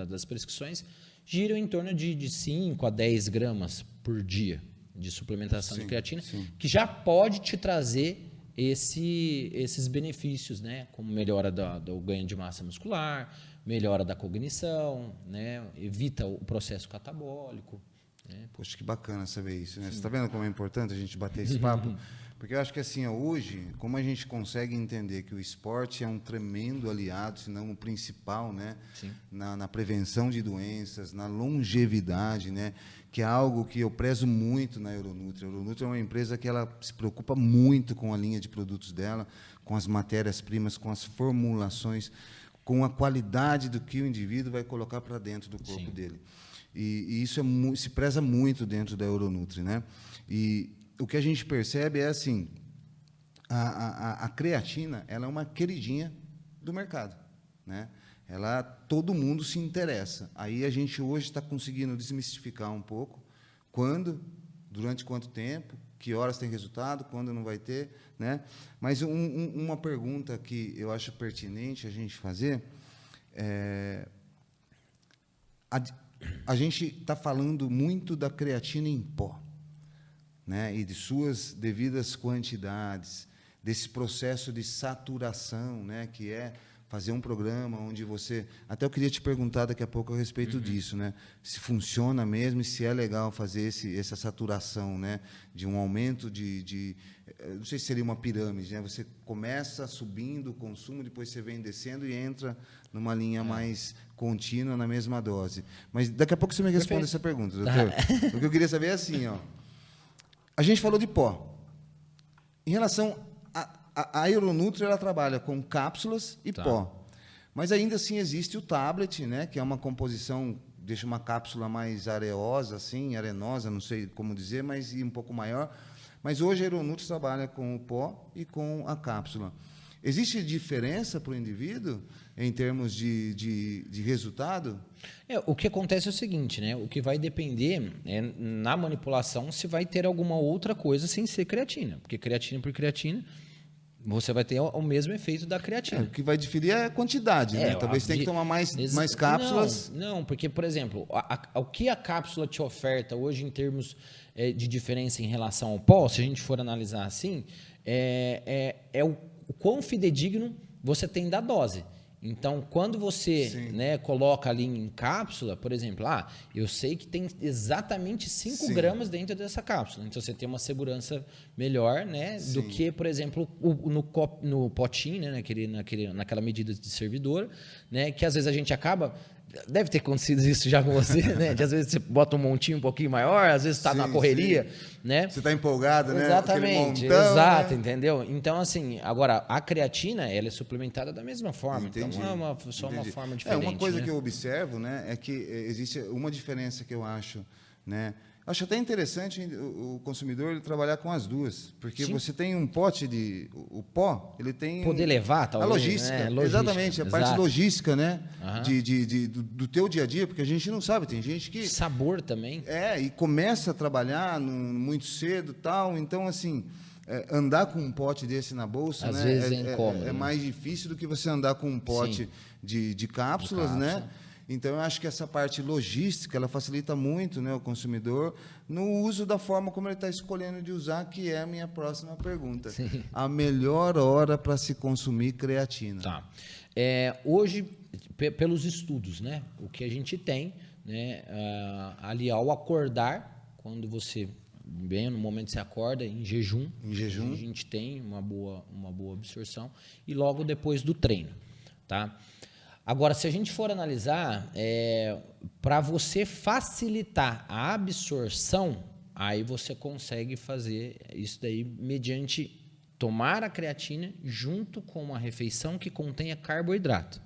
das prescrições giram em torno de 5 a 10 gramas por dia de suplementação de creatina, que já pode te trazer esses benefícios, né? Como melhora do ganho de massa muscular, melhora da cognição, né? Evita o processo catabólico. Né?
Poxa, que bacana saber isso. Né? Você está vendo como é importante a gente bater esse papo? Porque eu acho que assim, hoje, como a gente consegue entender que o esporte é um tremendo aliado, se não o principal, né? Na prevenção de doenças, na longevidade, né? Que é algo que eu prezo muito na Euronutri. A Euronutri é uma empresa que ela se preocupa muito com a linha de produtos dela, com as matérias-primas, com as formulações, com a qualidade do que o indivíduo vai colocar para dentro do corpo dele. E isso se preza muito dentro da Euronutri, né? E o que a gente percebe é assim, a creatina, ela é uma queridinha do mercado, né? Todo mundo se interessa. Aí a gente hoje está conseguindo desmistificar um pouco quando, durante quanto tempo, que horas tem resultado, quando não vai ter, né? Mas uma pergunta que eu acho pertinente a gente fazer a gente está falando muito da creatina em pó, né? E de suas devidas quantidades, desse processo de saturação, né? Que é fazer um programa onde você... Até eu queria te perguntar daqui a pouco a respeito disso, né? Se funciona mesmo e se é legal fazer essa saturação, né? De um aumento não sei se seria uma pirâmide, né? Você começa subindo o consumo, depois você vem descendo e entra numa linha mais contínua na mesma dose. Mas daqui a pouco você me responde essa pergunta, doutor. O que eu queria saber é assim, ó. A gente falou de pó. Em relação... A Euronutri, ela trabalha com cápsulas e pó. Mas ainda assim existe o tablet, né, que é uma composição, deixa uma cápsula mais areosa, assim, arenosa, não sei como dizer, mas um pouco maior. Mas hoje a Euronutri trabalha com o pó e com a cápsula. Existe diferença para o indivíduo em termos de resultado?
O que acontece é o seguinte, né? O que vai depender na manipulação se vai ter alguma outra coisa sem ser creatina. Porque creatina por creatina, você vai ter o mesmo efeito da creatina.
O que vai diferir é a quantidade, né? Talvez tenha que tomar mais cápsulas.
Não, porque, por exemplo, o que a cápsula te oferta hoje em termos de diferença em relação ao pó, se a gente for analisar assim, é o quão fidedigno você tem da dose. Então, quando você, né, coloca ali em cápsula, por exemplo, eu sei que tem exatamente 5 gramas dentro dessa cápsula. Então, você tem uma segurança melhor, né, do que, por exemplo, no potinho, né, naquela medida de servidor, né, que às vezes a gente acaba... Deve ter acontecido isso já com você, né? De às vezes você bota um montinho um pouquinho maior, às vezes está na correria, né?
Você está empolgado, né?
Exatamente,
montão,
exato,
né?
Entendeu? Então, assim, agora, a creatina, ela é suplementada da mesma forma.
Entendi.
Então, não é só uma forma diferente.
Uma coisa
né?
que eu observo, né, é que existe uma diferença que eu acho, né? Acho até interessante o consumidor ele trabalhar com as duas, porque
Sim.
você tem um pote de... O pó, ele tem...
Poder levar, talvez.
A logística,
né? Logística,
exatamente, a parte
exato.
logística, né?
Aham.
Do teu dia a dia, porque a gente não sabe, tem gente que...
Sabor também.
E começa a trabalhar muito cedo tal, então, assim, andar com um pote desse na bolsa,
Às
né?
vezes é incômodo, né?
mais difícil do que você andar com um pote de cápsulas, né?
cápsula.
Então, eu acho que essa parte logística, ela facilita muito, né, o consumidor no uso da forma como ele está escolhendo de usar, que é a minha próxima pergunta.
Sim.
A melhor hora para se consumir creatina.
Tá. Hoje, pelos estudos, né, o que a gente tem, né, ali ao acordar, quando você, bem no momento que você acorda, em jejum,
Em jejum.
a gente tem uma boa absorção, e logo depois do treino. Tá? Agora, se a gente for analisar, para você facilitar a absorção, aí você consegue fazer isso daí mediante tomar a creatina junto com uma refeição que contenha carboidrato,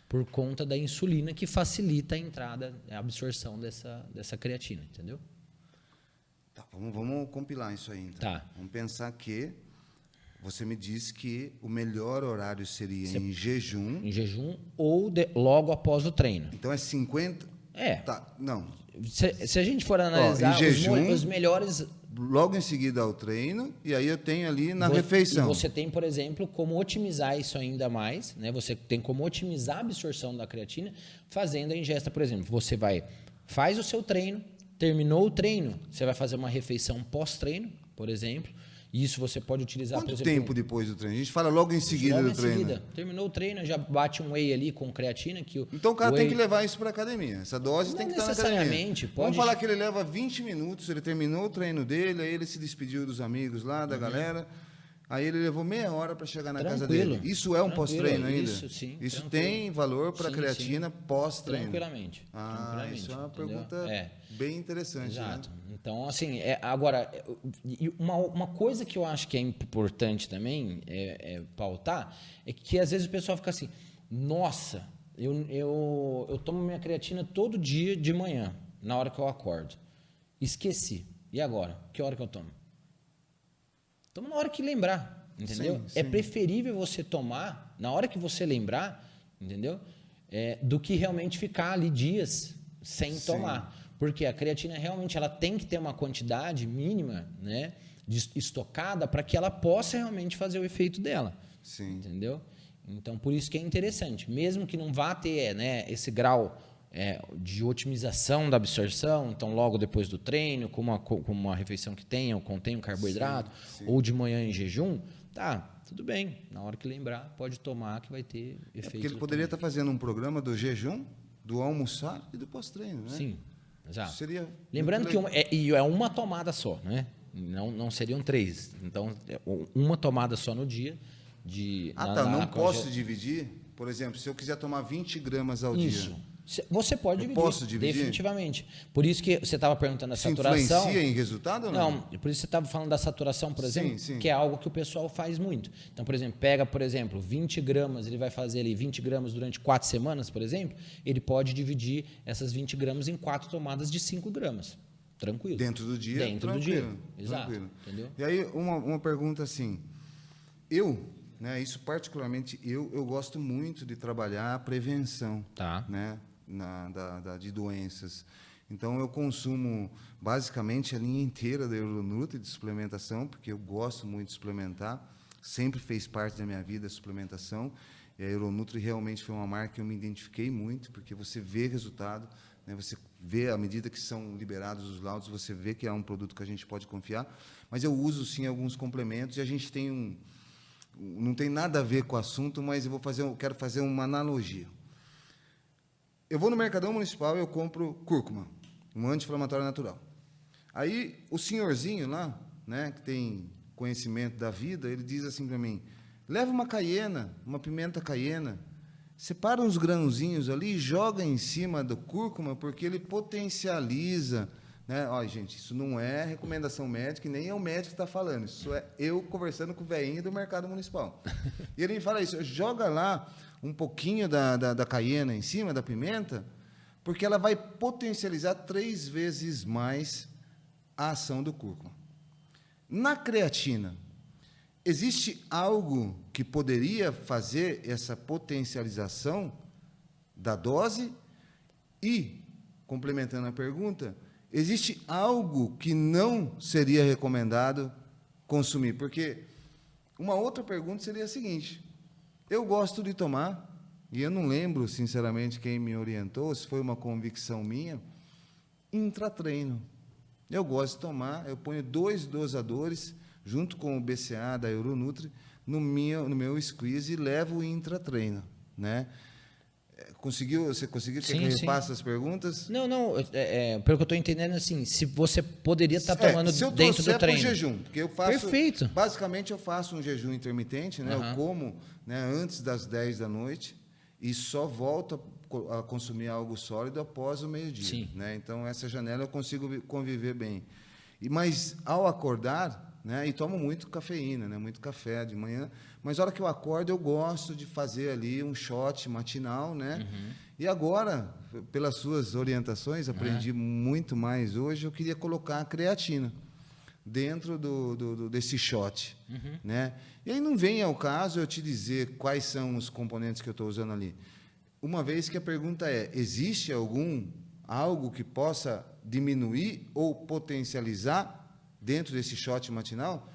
por conta da insulina que facilita a entrada, a absorção dessa creatina, entendeu?
Tá, vamos compilar isso aí, então.
Tá.
Vamos pensar que você me disse que o melhor horário seria em jejum.
Em jejum ou logo após o treino.
Então é 50? Tá, não.
Se a gente for analisar
em jejum,
os melhores...
Logo em seguida ao treino, e aí eu tenho ali na refeição.
E você tem, por exemplo, como otimizar isso ainda mais, né? Você tem como otimizar a absorção da creatina fazendo a ingesta, por exemplo. Você faz o seu treino, terminou o treino, você vai fazer uma refeição pós-treino, por exemplo. Isso você pode utilizar,
Quanto
por exemplo...
tempo depois do treino? A gente fala logo em seguida do treino.
Seguida. Terminou o treino, já bate um whey ali com creatina.
Então o cara tem que levar isso para a academia. Essa dose tem que estar na academia.
Necessariamente.
Vamos falar que ele leva 20 minutos, ele terminou o treino dele, aí ele se despediu dos amigos lá, da galera. Aí ele levou meia hora para chegar na casa dele. Isso é um pós-treino ainda?
Isso, sim.
Isso tem valor para creatina pós-treino?
Tranquilamente.
Isso é uma pergunta bem interessante.
Exato.
Né?
Então, assim, agora, uma coisa que eu acho que é importante também pautar é que às vezes o pessoal fica assim, nossa, eu tomo minha creatina todo dia de manhã, na hora que eu acordo. Esqueci. E agora? Que hora que eu tomo? Toma na hora que lembrar, entendeu?
Sim.
É preferível você tomar na hora que você lembrar, entendeu? Do que realmente ficar ali dias sem tomar. Porque a creatina realmente ela tem que ter uma quantidade mínima, né, estocada para que ela possa realmente fazer o efeito dela.
Sim.
Entendeu? Então, por isso que é interessante. Mesmo que não vá ter, né, esse grau de otimização da absorção, então logo depois do treino, com uma refeição que tenha ou contenha um carboidrato, ou de manhã em jejum, tudo bem. Na hora que lembrar, pode tomar que vai ter efeito.
Porque ele poderia estar fazendo um programa do jejum, do almoçar e do pós-treino, né?
Sim, exato.
Seria
lembrando que é uma tomada só, né? Não seriam 3. Então, uma tomada só no dia.
Não posso dividir? Por exemplo, se eu quiser tomar 20 gramas ao dia.
Você pode dividir.
Posso dividir?
Definitivamente. Por isso que você estava perguntando da saturação.
Influencia em resultado ou não?
Não, por isso você estava falando da saturação, por exemplo,
sim.
que é algo que o pessoal faz muito. Então, por exemplo, pega, 20 gramas, ele vai fazer ali 20 gramas durante 4 semanas, por exemplo, ele pode dividir essas 20 gramas em 4 tomadas de 5 gramas. Tranquilo.
Dentro do dia?
Dentro do dia. Exato.
Tranquilo.
Entendeu?
E aí, uma pergunta assim. Isso particularmente, eu gosto muito de trabalhar a prevenção.
Tá.
Né? De doenças. Então, eu consumo basicamente a linha inteira da Euronutri de suplementação, porque eu gosto muito de suplementar, sempre fez parte da minha vida a suplementação, e a Euronutri realmente foi uma marca que eu me identifiquei muito, porque você vê resultado, né? Você vê, à medida que são liberados os laudos, você vê que é um produto que a gente pode confiar, mas eu uso, sim, alguns complementos, e a gente tem não tem nada a ver com o assunto, mas eu quero fazer uma analogia. Eu vou no Mercadão Municipal e eu compro cúrcuma, um anti-inflamatório natural. Aí, o senhorzinho lá, né, que tem conhecimento da vida, ele diz assim para mim, leva uma caiena, uma pimenta caiena, separa uns grãozinhos ali e joga em cima do cúrcuma, porque ele potencializa... Né? Olha, gente, isso não é recomendação médica, e nem é o médico que está falando, isso é eu conversando com o velhinho do Mercado Municipal. E ele me fala isso, joga lá um pouquinho da caiena em cima, da pimenta, porque ela vai potencializar 3 vezes mais a ação do cúrcuma. Na creatina, existe algo que poderia fazer essa potencialização da dose? E, complementando a pergunta, existe algo que não seria recomendado consumir? Porque uma outra pergunta seria a seguinte: eu gosto de tomar, e eu não lembro, sinceramente, quem me orientou, se foi uma convicção minha, intratreino. Eu gosto de tomar, eu ponho 2 dosadores, junto com o BCA da Euronutri, no meu squeeze e levo o intratreino, né? Você conseguiu que eu repasse as perguntas?
Não, pelo que eu estou entendendo, assim, se você poderia estar tomando
se eu
dentro do treino.
Pro jejum, porque eu faço,
perfeito.
Basicamente eu faço um jejum intermitente, né? Eu como, né, antes das 10 da noite e só volto a consumir algo sólido após o meio-dia, né? Então essa janela eu consigo conviver bem. Mas ao acordar, né, e tomo muito cafeína, né, muito café de manhã, mas na hora que eu acordo eu gosto de fazer ali um shot matinal, né? E agora, pelas suas orientações, aprendi muito mais hoje, eu queria colocar a creatina dentro desse shot, né? E aí não vem ao caso eu te dizer quais são os componentes que eu estou usando ali. Uma vez que a pergunta é: existe algo que possa diminuir ou potencializar dentro desse shot matinal?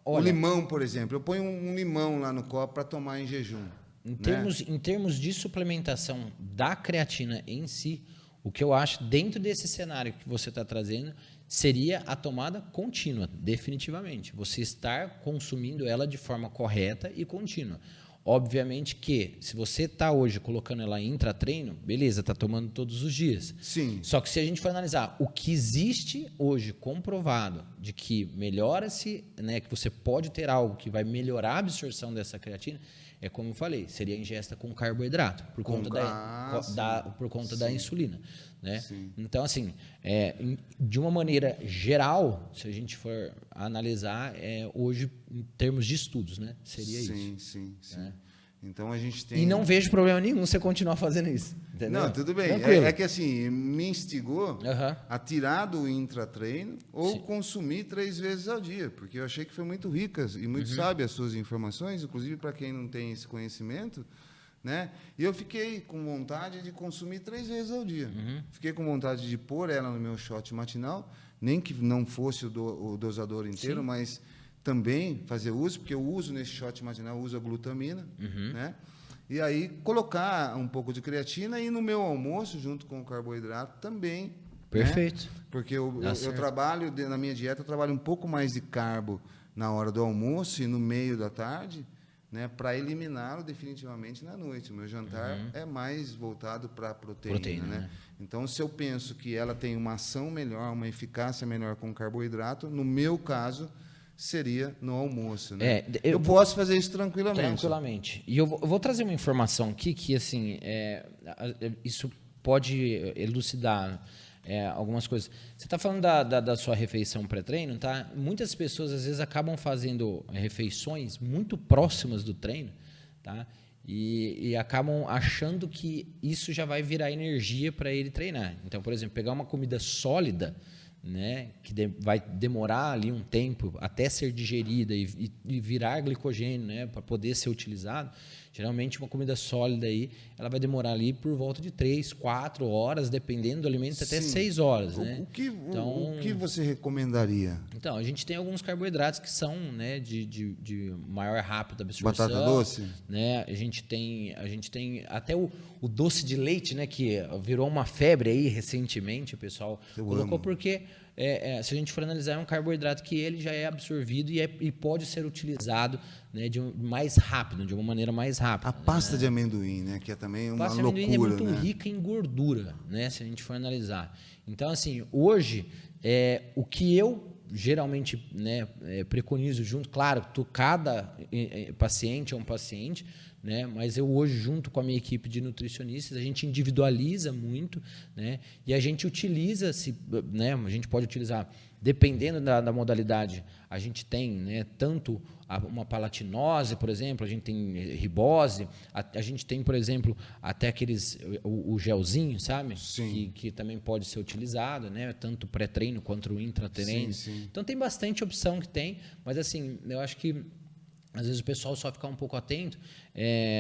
Olha, o limão, por exemplo. Eu ponho um limão lá no copo para tomar em jejum.
Em termos de suplementação da creatina em si, o que eu acho, dentro desse cenário que você está trazendo, seria a tomada contínua, definitivamente. Você estar consumindo ela de forma correta e contínua. Obviamente que, se você está hoje colocando ela em intratreino, beleza, está tomando todos os dias.
Sim.
Só que se a gente for analisar o que existe hoje comprovado de que melhora-se, né, que você pode ter algo que vai melhorar a absorção dessa creatina, é como eu falei, seria a ingesta com carboidrato, por conta da insulina. Né? Então, assim, de uma maneira geral, se a gente for analisar, hoje, em termos de estudos, né, seria isso.
Sim. Então, a gente tem...
E não vejo problema nenhum você continuar fazendo isso. Entendeu?
Não, tudo bem. É que, assim, me instigou a tirar do intratreino ou consumir 3 vezes ao dia, porque eu achei que foi muito rica e muito sábia as suas informações, inclusive para quem não tem esse conhecimento, né? E eu fiquei com vontade de consumir 3 vezes ao dia. Fiquei com vontade de pôr ela no meu shot matinal, nem que não fosse o dosador inteiro, mas também fazer uso, porque eu uso nesse shot matinal, uso a glutamina, né? E aí colocar um pouco de creatina e no meu almoço, junto com o carboidrato, também.
Perfeito.
Né? Porque eu trabalho, na minha dieta, eu trabalho um pouco mais de carbo na hora do almoço e no meio da tarde, né, para eliminá-lo definitivamente na noite. O meu jantar é mais voltado para a proteína, né? Então, se eu penso que ela tem uma ação melhor, uma eficácia melhor com carboidrato, no meu caso, seria no almoço, né? Eu posso fazer isso tranquilamente.
E eu vou trazer uma informação aqui que, assim, isso pode elucidar algumas coisas. Você está falando da sua refeição pré-treino, tá? Muitas pessoas, às vezes, acabam fazendo refeições muito próximas do treino, tá? E acabam achando que isso já vai virar energia para ele treinar. Então, por exemplo, pegar uma comida sólida, né, que vai demorar ali um tempo até ser digerida e virar glicogênio, né, para poder ser utilizado. Geralmente uma comida sólida aí, ela vai demorar ali por volta de 3, 4 horas, dependendo do alimento, até 6 horas. Né?
O que você recomendaria?
Então, a gente tem alguns carboidratos que são, né, de maior rápida absorção.
Batata doce?
Né? A gente tem até o doce de leite, né, que virou uma febre aí recentemente, o pessoal colocou, porque se a gente for analisar, é um carboidrato que ele já é absorvido e pode ser utilizado, né, mais rápido, de uma maneira mais rápida.
A pasta de amendoim, né, que é também uma loucura. A pasta de amendoim é muito
rica em gordura, né, se a gente for analisar. Então, assim, hoje, o que eu geralmente, né, preconizo junto, claro, cada paciente é um paciente, né? Mas eu hoje, junto com a minha equipe de nutricionistas, a gente individualiza muito, né? E a gente utiliza, né? A gente pode utilizar, dependendo da modalidade, a gente tem, né, tanto uma palatinose, por exemplo, a gente tem ribose, a gente tem, por exemplo, até o gelzinho, sabe?
Sim.
Que também pode ser utilizado, né? Tanto pré-treino quanto o intratreino.
Sim, sim.
Então tem bastante opção que tem, mas assim, eu acho que às vezes o pessoal só ficar um pouco atento.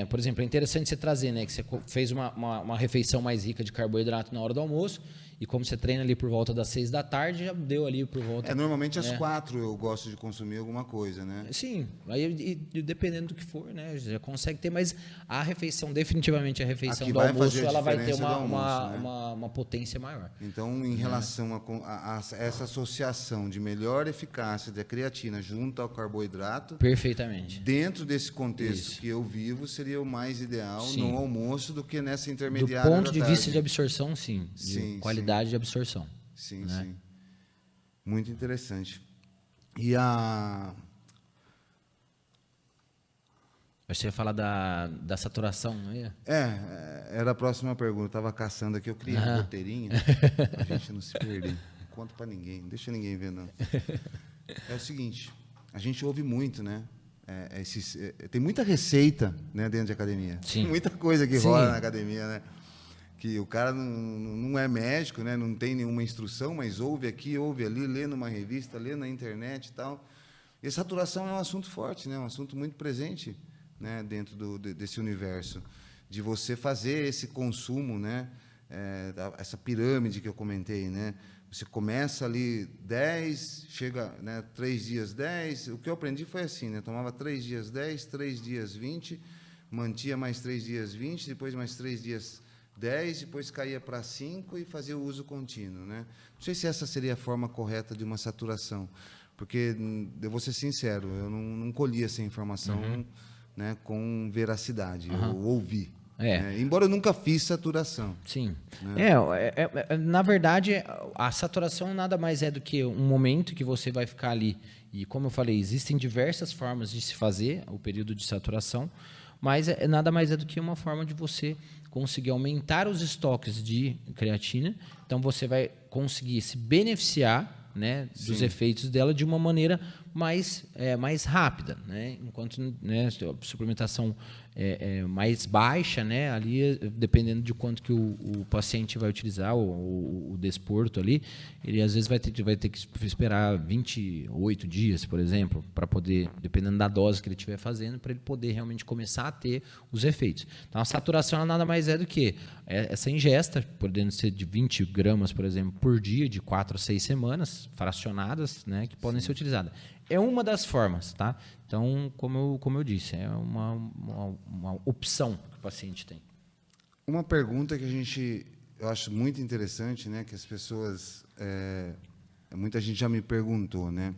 Por exemplo, é interessante você trazer, né, que você fez uma refeição mais rica de carboidrato na hora do almoço, e como você treina ali por volta das 6 da tarde, já deu ali por volta...
Normalmente às 4 eu gosto de consumir alguma coisa, né?
Sim, aí dependendo do que for, né, já consegue ter, mas a refeição, definitivamente a refeição do almoço, ela vai ter uma potência maior.
Então, em relação a essa associação de melhor eficácia da creatina junto ao carboidrato...
Perfeitamente.
Dentro desse contexto que eu vivo, seria o mais ideal no almoço do que nessa intermediária.
Do ponto de vista de absorção, sim. De qualidade de absorção.
Sim,
né?
sim. Muito interessante. E
Você ia falar da saturação, não é?
Era a próxima pergunta. Estava caçando aqui, eu criei um roteirinho, para a gente não se perder. Não conta para ninguém, não deixa ninguém ver, não. É o seguinte, a gente ouve muito, né? Tem muita receita, né, dentro de academia.
Sim.
Muita coisa que rola na academia, né? Que o cara não é médico, né? Não tem nenhuma instrução, mas ouve aqui, ouve ali, lê numa revista, lê na internet e tal. E a saturação é um assunto forte, né? Um assunto muito presente, né, dentro desse universo, de você fazer esse consumo, né, essa pirâmide que eu comentei, né, você começa ali 10, chega, né, 3 dias 10, o que eu aprendi foi assim, né, tomava 3 dias 10, 3 dias 20, mantia mais 3 dias 20, depois mais 3 dias 10, depois caía para 5 e fazia o uso contínuo, né. Não sei se essa seria a forma correta de uma saturação, porque, eu vou ser sincero, eu não colhi essa informação, né, com veracidade, eu ouvi. Né? Embora eu nunca fiz saturação.
Sim.
Né?
Na verdade, a saturação nada mais é do que um momento que você vai ficar ali. E, como eu falei, existem diversas formas de se fazer o período de saturação, mas nada mais é do que uma forma de você conseguir aumentar os estoques de creatina. Então, você vai conseguir se beneficiar, né, dos efeitos dela de uma maneira mais rápida, né? Enquanto, né, a suplementação mais baixa, né, ali, dependendo de quanto que o paciente vai utilizar, o desporto ali, ele às vezes vai ter que esperar 28 dias, por exemplo, para poder, dependendo da dose que ele estiver fazendo, para ele poder realmente começar a ter os efeitos. Então, a saturação nada mais é do que essa ingesta, podendo ser de 20 gramas, por exemplo, por dia, de 4 a 6 semanas, fracionadas, né, que podem ser utilizadas. É uma das formas, tá? Então, como eu disse, é uma opção que o paciente tem.
Uma pergunta que eu acho muito interessante, né, que as pessoas, muita gente já me perguntou, né?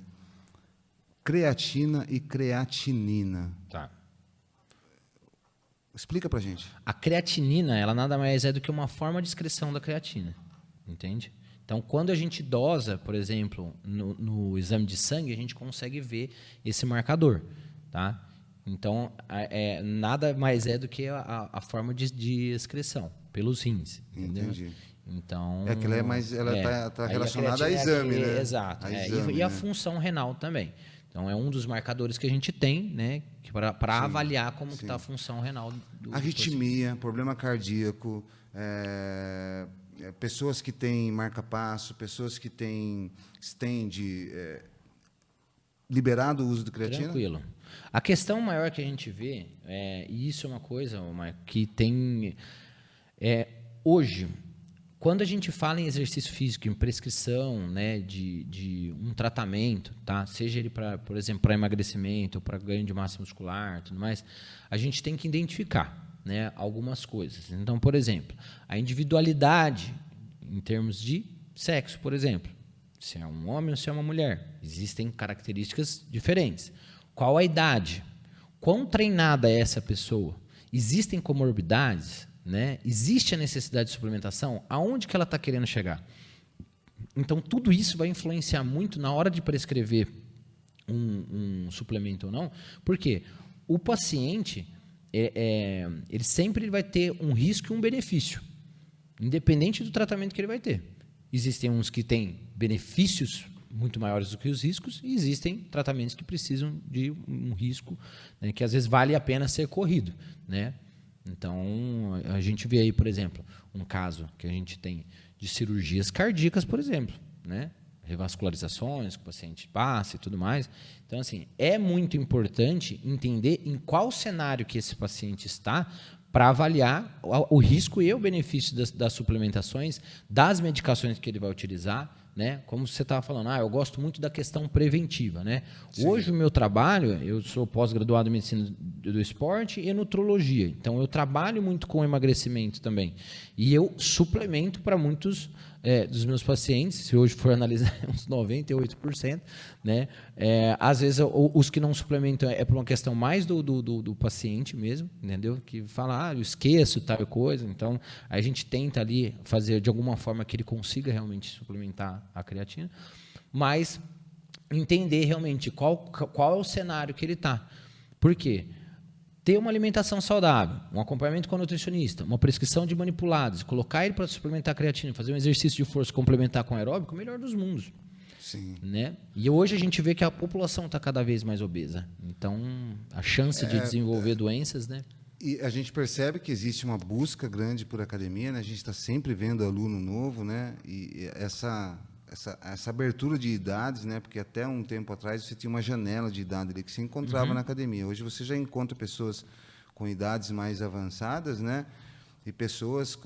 Creatina e creatinina.
Tá.
Explica pra gente.
A creatinina, ela nada mais é do que uma forma de excreção da creatina, entende? Então, quando a gente dosa, por exemplo, no exame de sangue, a gente consegue ver esse marcador, tá? Então, nada mais é do que a forma de excreção pelos rins, entendeu?
Entendi.
Então,
que ela está relacionada a exame, né?
Exato.
Exame,
e a função renal também. Então, é um dos marcadores que a gente tem, né, para avaliar como está a função renal do
arritmia, problema cardíaco, pessoas que têm marca-passo, pessoas que têm stent, liberado o uso de creatina?
Tranquilo. A questão maior que a gente vê, e isso é uma coisa que tem... hoje, quando a gente fala em exercício físico, em prescrição, né, de um tratamento, tá? Seja ele, por exemplo, para emagrecimento, para ganho de massa muscular, tudo mais, a gente tem que identificar, né, algumas coisas. Então, por exemplo, a individualidade em termos de sexo, por exemplo. Se é um homem ou se é uma mulher. Existem características diferentes. Qual a idade? Quão treinada é essa pessoa? Existem comorbidades? Né? Existe a necessidade de suplementação? Aonde que ela está querendo chegar? Então, tudo isso vai influenciar muito na hora de prescrever um suplemento ou não. Por quê? O paciente, ele sempre vai ter um risco e um benefício, independente do tratamento que ele vai ter. Existem uns que têm benefícios muito maiores do que os riscos, e existem tratamentos que precisam de um risco, né, que às vezes vale a pena ser corrido, né? Então, a gente vê aí, por exemplo, um caso que a gente tem de cirurgias cardíacas, por exemplo, né? Revascularizações que o paciente passa e tudo mais. Então, assim, é muito importante entender em qual cenário que esse paciente está para avaliar o risco e o benefício das suplementações, das medicações que ele vai utilizar, né? Como você estava falando, eu gosto muito da questão preventiva, né? Hoje o meu trabalho, eu sou pós-graduado em medicina do esporte e nutrologia, então eu trabalho muito com emagrecimento também, e eu suplemento para muitos dos meus pacientes, se hoje for analisar, uns 98%, né? Às vezes os que não suplementam é por uma questão mais do paciente mesmo, entendeu? Que fala, eu esqueço tal coisa, então a gente tenta ali fazer de alguma forma que ele consiga realmente suplementar a creatina, mas entender realmente qual é o cenário que ele está. Por quê? Ter uma alimentação saudável, um acompanhamento com o nutricionista, uma prescrição de manipulados, colocar ele para suplementar a creatina, fazer um exercício de força complementar com aeróbico, o melhor dos mundos.
Sim.
Né? E hoje a gente vê que a população está cada vez mais obesa. Então, a chance de desenvolver doenças, né?
E a gente percebe que existe uma busca grande por academia, né? A gente está sempre vendo aluno novo, né? E essa abertura de idades, né? Porque até um tempo atrás você tinha uma janela de idade ali que você encontrava na academia. Hoje você já encontra pessoas com idades mais avançadas, né? E pessoas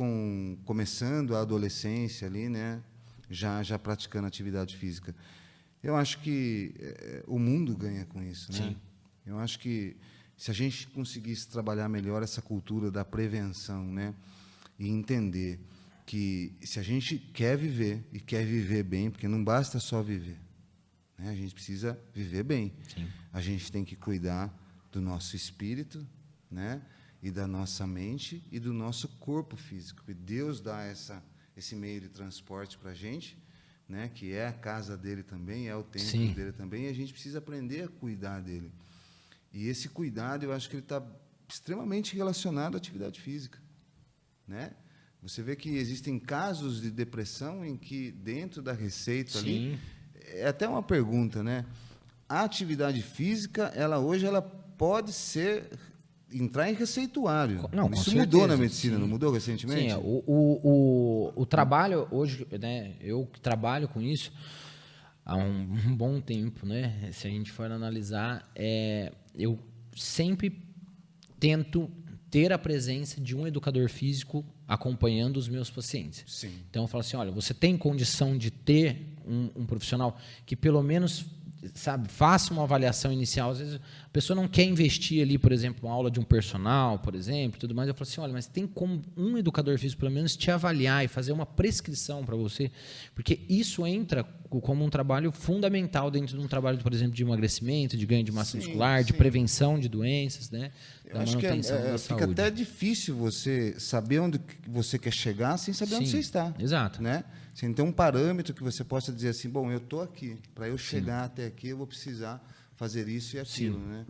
começando a adolescência ali, né? Já praticando atividade física. Eu acho que o mundo ganha com isso, né?
Sim.
Eu acho que se a gente conseguisse trabalhar melhor essa cultura da prevenção, né? E entender que se a gente quer viver e quer viver bem, porque não basta só viver, né? A gente precisa viver bem.
Sim.
A gente tem que cuidar do nosso espírito, né? E da nossa mente e do nosso corpo físico. E Deus dá esse meio de transporte para a gente, né? Que é a casa dele também, é o templo
Sim.
dele também, e a gente precisa aprender a cuidar dele. E esse cuidado, eu acho que ele está extremamente relacionado à atividade física, né? Você vê que existem casos de depressão em que, dentro da receita ali, é até uma pergunta, né? A atividade física, hoje ela pode entrar em receituário.
Não,
isso
com
mudou
certeza,
na medicina,
sim.
não mudou recentemente?
Sim, o trabalho hoje, né? Eu que trabalho com isso há um bom tempo, né? Se a gente for analisar, eu sempre tento ter a presença de um educador físico acompanhando os meus pacientes.
Sim.
Então, eu falo assim, olha, você tem condição de ter um profissional que pelo menos, sabe, faça uma avaliação inicial. Às vezes a pessoa não quer investir ali, por exemplo, uma aula de um personal, por exemplo, tudo mais. Eu falo assim, olha, mas tem como um educador físico pelo menos te avaliar e fazer uma prescrição para você, porque isso entra como um trabalho fundamental dentro de um trabalho, por exemplo, de emagrecimento, de ganho de massa muscular, de prevenção de doenças, né?
Eu acho que fica até difícil você saber onde você quer chegar sem saber onde você está.
Exato.
Né? Sem ter um parâmetro que você possa dizer assim, bom, eu estou aqui, para eu chegar até aqui eu vou precisar fazer isso e aquilo. Né?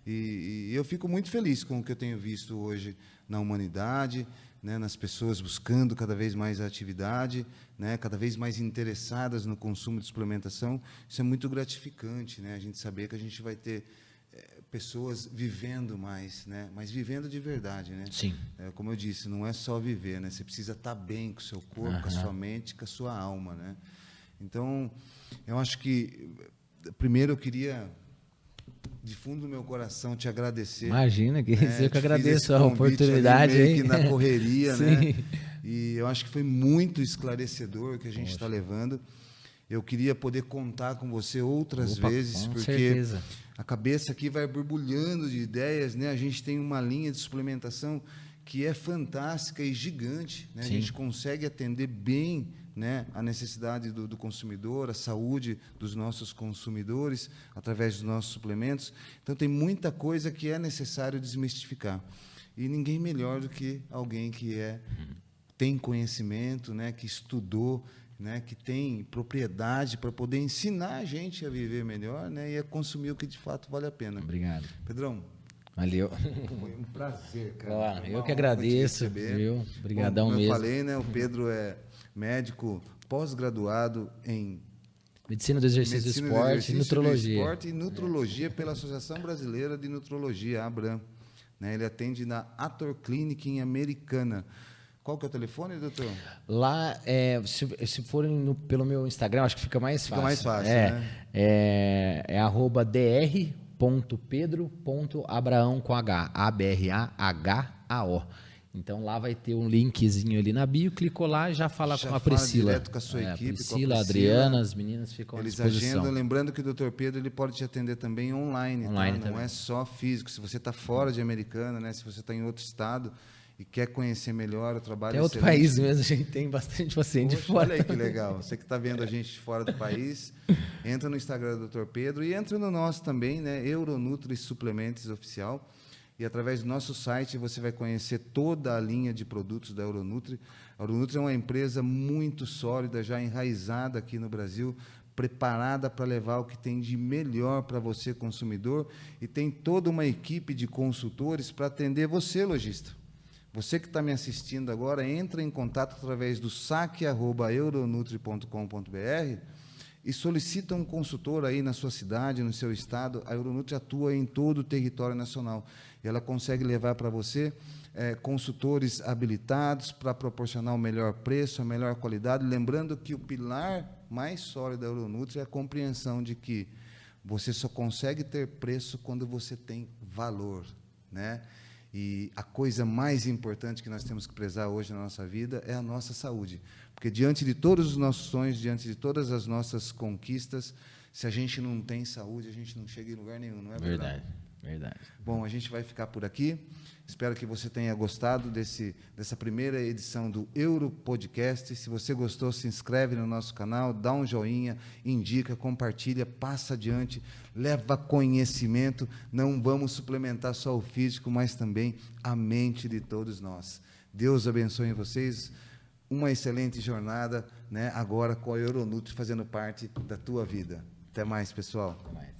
E eu fico muito feliz com o que eu tenho visto hoje na humanidade, né, nas pessoas buscando cada vez mais a atividade, né, cada vez mais interessadas no consumo de suplementação. Isso é muito gratificante, né, a gente saber que a gente vai ter pessoas vivendo mais, né, mas vivendo de verdade. Né?
Sim.
Como eu disse, não é só viver, né, você precisa estar bem com o seu corpo, com a sua mente, com a sua alma. Né? Então, eu acho que, primeiro, eu queria, de fundo do meu coração, te agradecer.
Imagina, que eu que agradeço a oportunidade.
Ali, meio que na correria, né?
Sim.
E eu acho que foi muito esclarecedor o que a gente está levando. Eu queria poder contar com você outras vezes, porque
certeza.
A cabeça aqui vai borbulhando de ideias, né? A gente tem uma linha de suplementação que é fantástica e gigante, né? A gente consegue atender bem, né, a necessidade do consumidor, a saúde dos nossos consumidores através dos nossos suplementos. Então, tem muita coisa que é necessário desmistificar. E ninguém melhor do que alguém que tem conhecimento, né, que estudou, né, que tem propriedade para poder ensinar a gente a viver melhor, né, e a consumir o que de fato vale a pena.
Obrigado.
Pedrão,
Valeu.
Foi um prazer, cara.
Eu que agradeço, viu? Obrigadão mesmo.
Como eu falei, né? O Pedro é médico pós-graduado em
Medicina do Exercício do Esporte e Nutrologia.
Esporte e Nutrologia pela Associação Brasileira de Nutrologia, a ABRAM. Né? Ele atende na Ator Clinic em Americana. Qual que é o telefone, doutor?
Lá, se forem pelo meu Instagram, acho que fica mais fácil.
Fica mais fácil, né?
É @dr.pedro.abraão com H, A-B-R-A-H-A-O. Então lá vai ter um linkzinho ali na bio, clicou lá e já fala com a Priscila.
Direto com a sua equipe,
Priscila, a Adriana, as meninas ficam à disposição.
Eles agendam, lembrando que o Dr. Pedro ele pode te atender também online, tá? Não é só físico. Se você está fora de Americana, né? Se você está em outro estado e quer conhecer melhor o trabalho.
É outro país mesmo, a gente tem bastante paciente de fora.
Olha aí que legal. Você que está vendo a gente de fora do país, entra no Instagram do Dr. Pedro e entra no nosso também, né? Euronutri Suplementos Oficial. E através do nosso site você vai conhecer toda a linha de produtos da Euronutri. A Euronutri é uma empresa muito sólida, já enraizada aqui no Brasil, preparada para levar o que tem de melhor para você, consumidor, e tem toda uma equipe de consultores para atender você, lojista. Você que está me assistindo agora, entra em contato através do saque@euronutri.com.br e solicita um consultor aí na sua cidade, no seu estado. A Euronutri atua em todo o território nacional. E ela consegue levar para você consultores habilitados para proporcionar o melhor preço, a melhor qualidade. Lembrando que o pilar mais sólido da Euronutri é a compreensão de que você só consegue ter preço quando você tem valor, né? E a coisa mais importante que nós temos que prezar hoje na nossa vida é a nossa saúde. Porque diante de todos os nossos sonhos, diante de todas as nossas conquistas, se a gente não tem saúde, a gente não chega em lugar nenhum, não é verdade?
Verdade.
Bom, a gente vai ficar por aqui. Espero que você tenha gostado dessa primeira edição do Euro Podcast. Se você gostou, se inscreve no nosso canal, dá um joinha, indica, compartilha, passa adiante, leva conhecimento. Não vamos suplementar só o físico, mas também a mente de todos nós. Deus abençoe vocês. Uma excelente jornada, né? Agora com a Euronutri fazendo parte da tua vida. Até mais, pessoal.
Até mais.